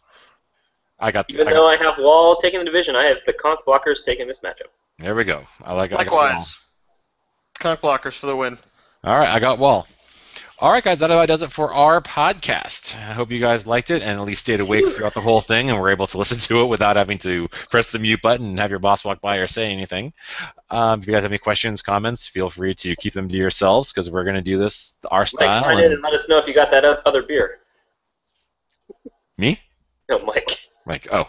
Even though I have Wall taking the division, I have the conch blockers taking this matchup. There we go. I got Likewise. Conch blockers for the win. Wall. All right, I got Wall. All right, guys, that about does it for our podcast. I hope you guys liked it and at least stayed awake throughout the whole thing and were able to listen to it without having to press the mute button and have your boss walk by or say anything. If you guys have any questions, comments, feel free to keep them to yourselves because we're going to do this our style. Mike, sign in and let us know if you got that other beer. Me? No, Mike. Mike, oh.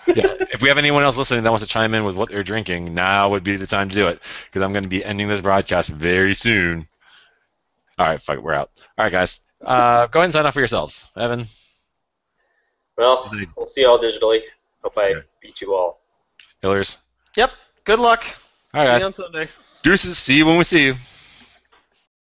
Yeah. If we have anyone else listening that wants to chime in with what they're drinking, now would be the time to do it because I'm going to be ending this broadcast very soon. All right, fuck it, we're out. All right, guys. Go ahead and sign off for yourselves. Evan? Well, we'll see you all digitally. Hope I beat you all. Hillers? Yep. Good luck. All right, See guys. you on Sunday. Deuces. See you when we see you.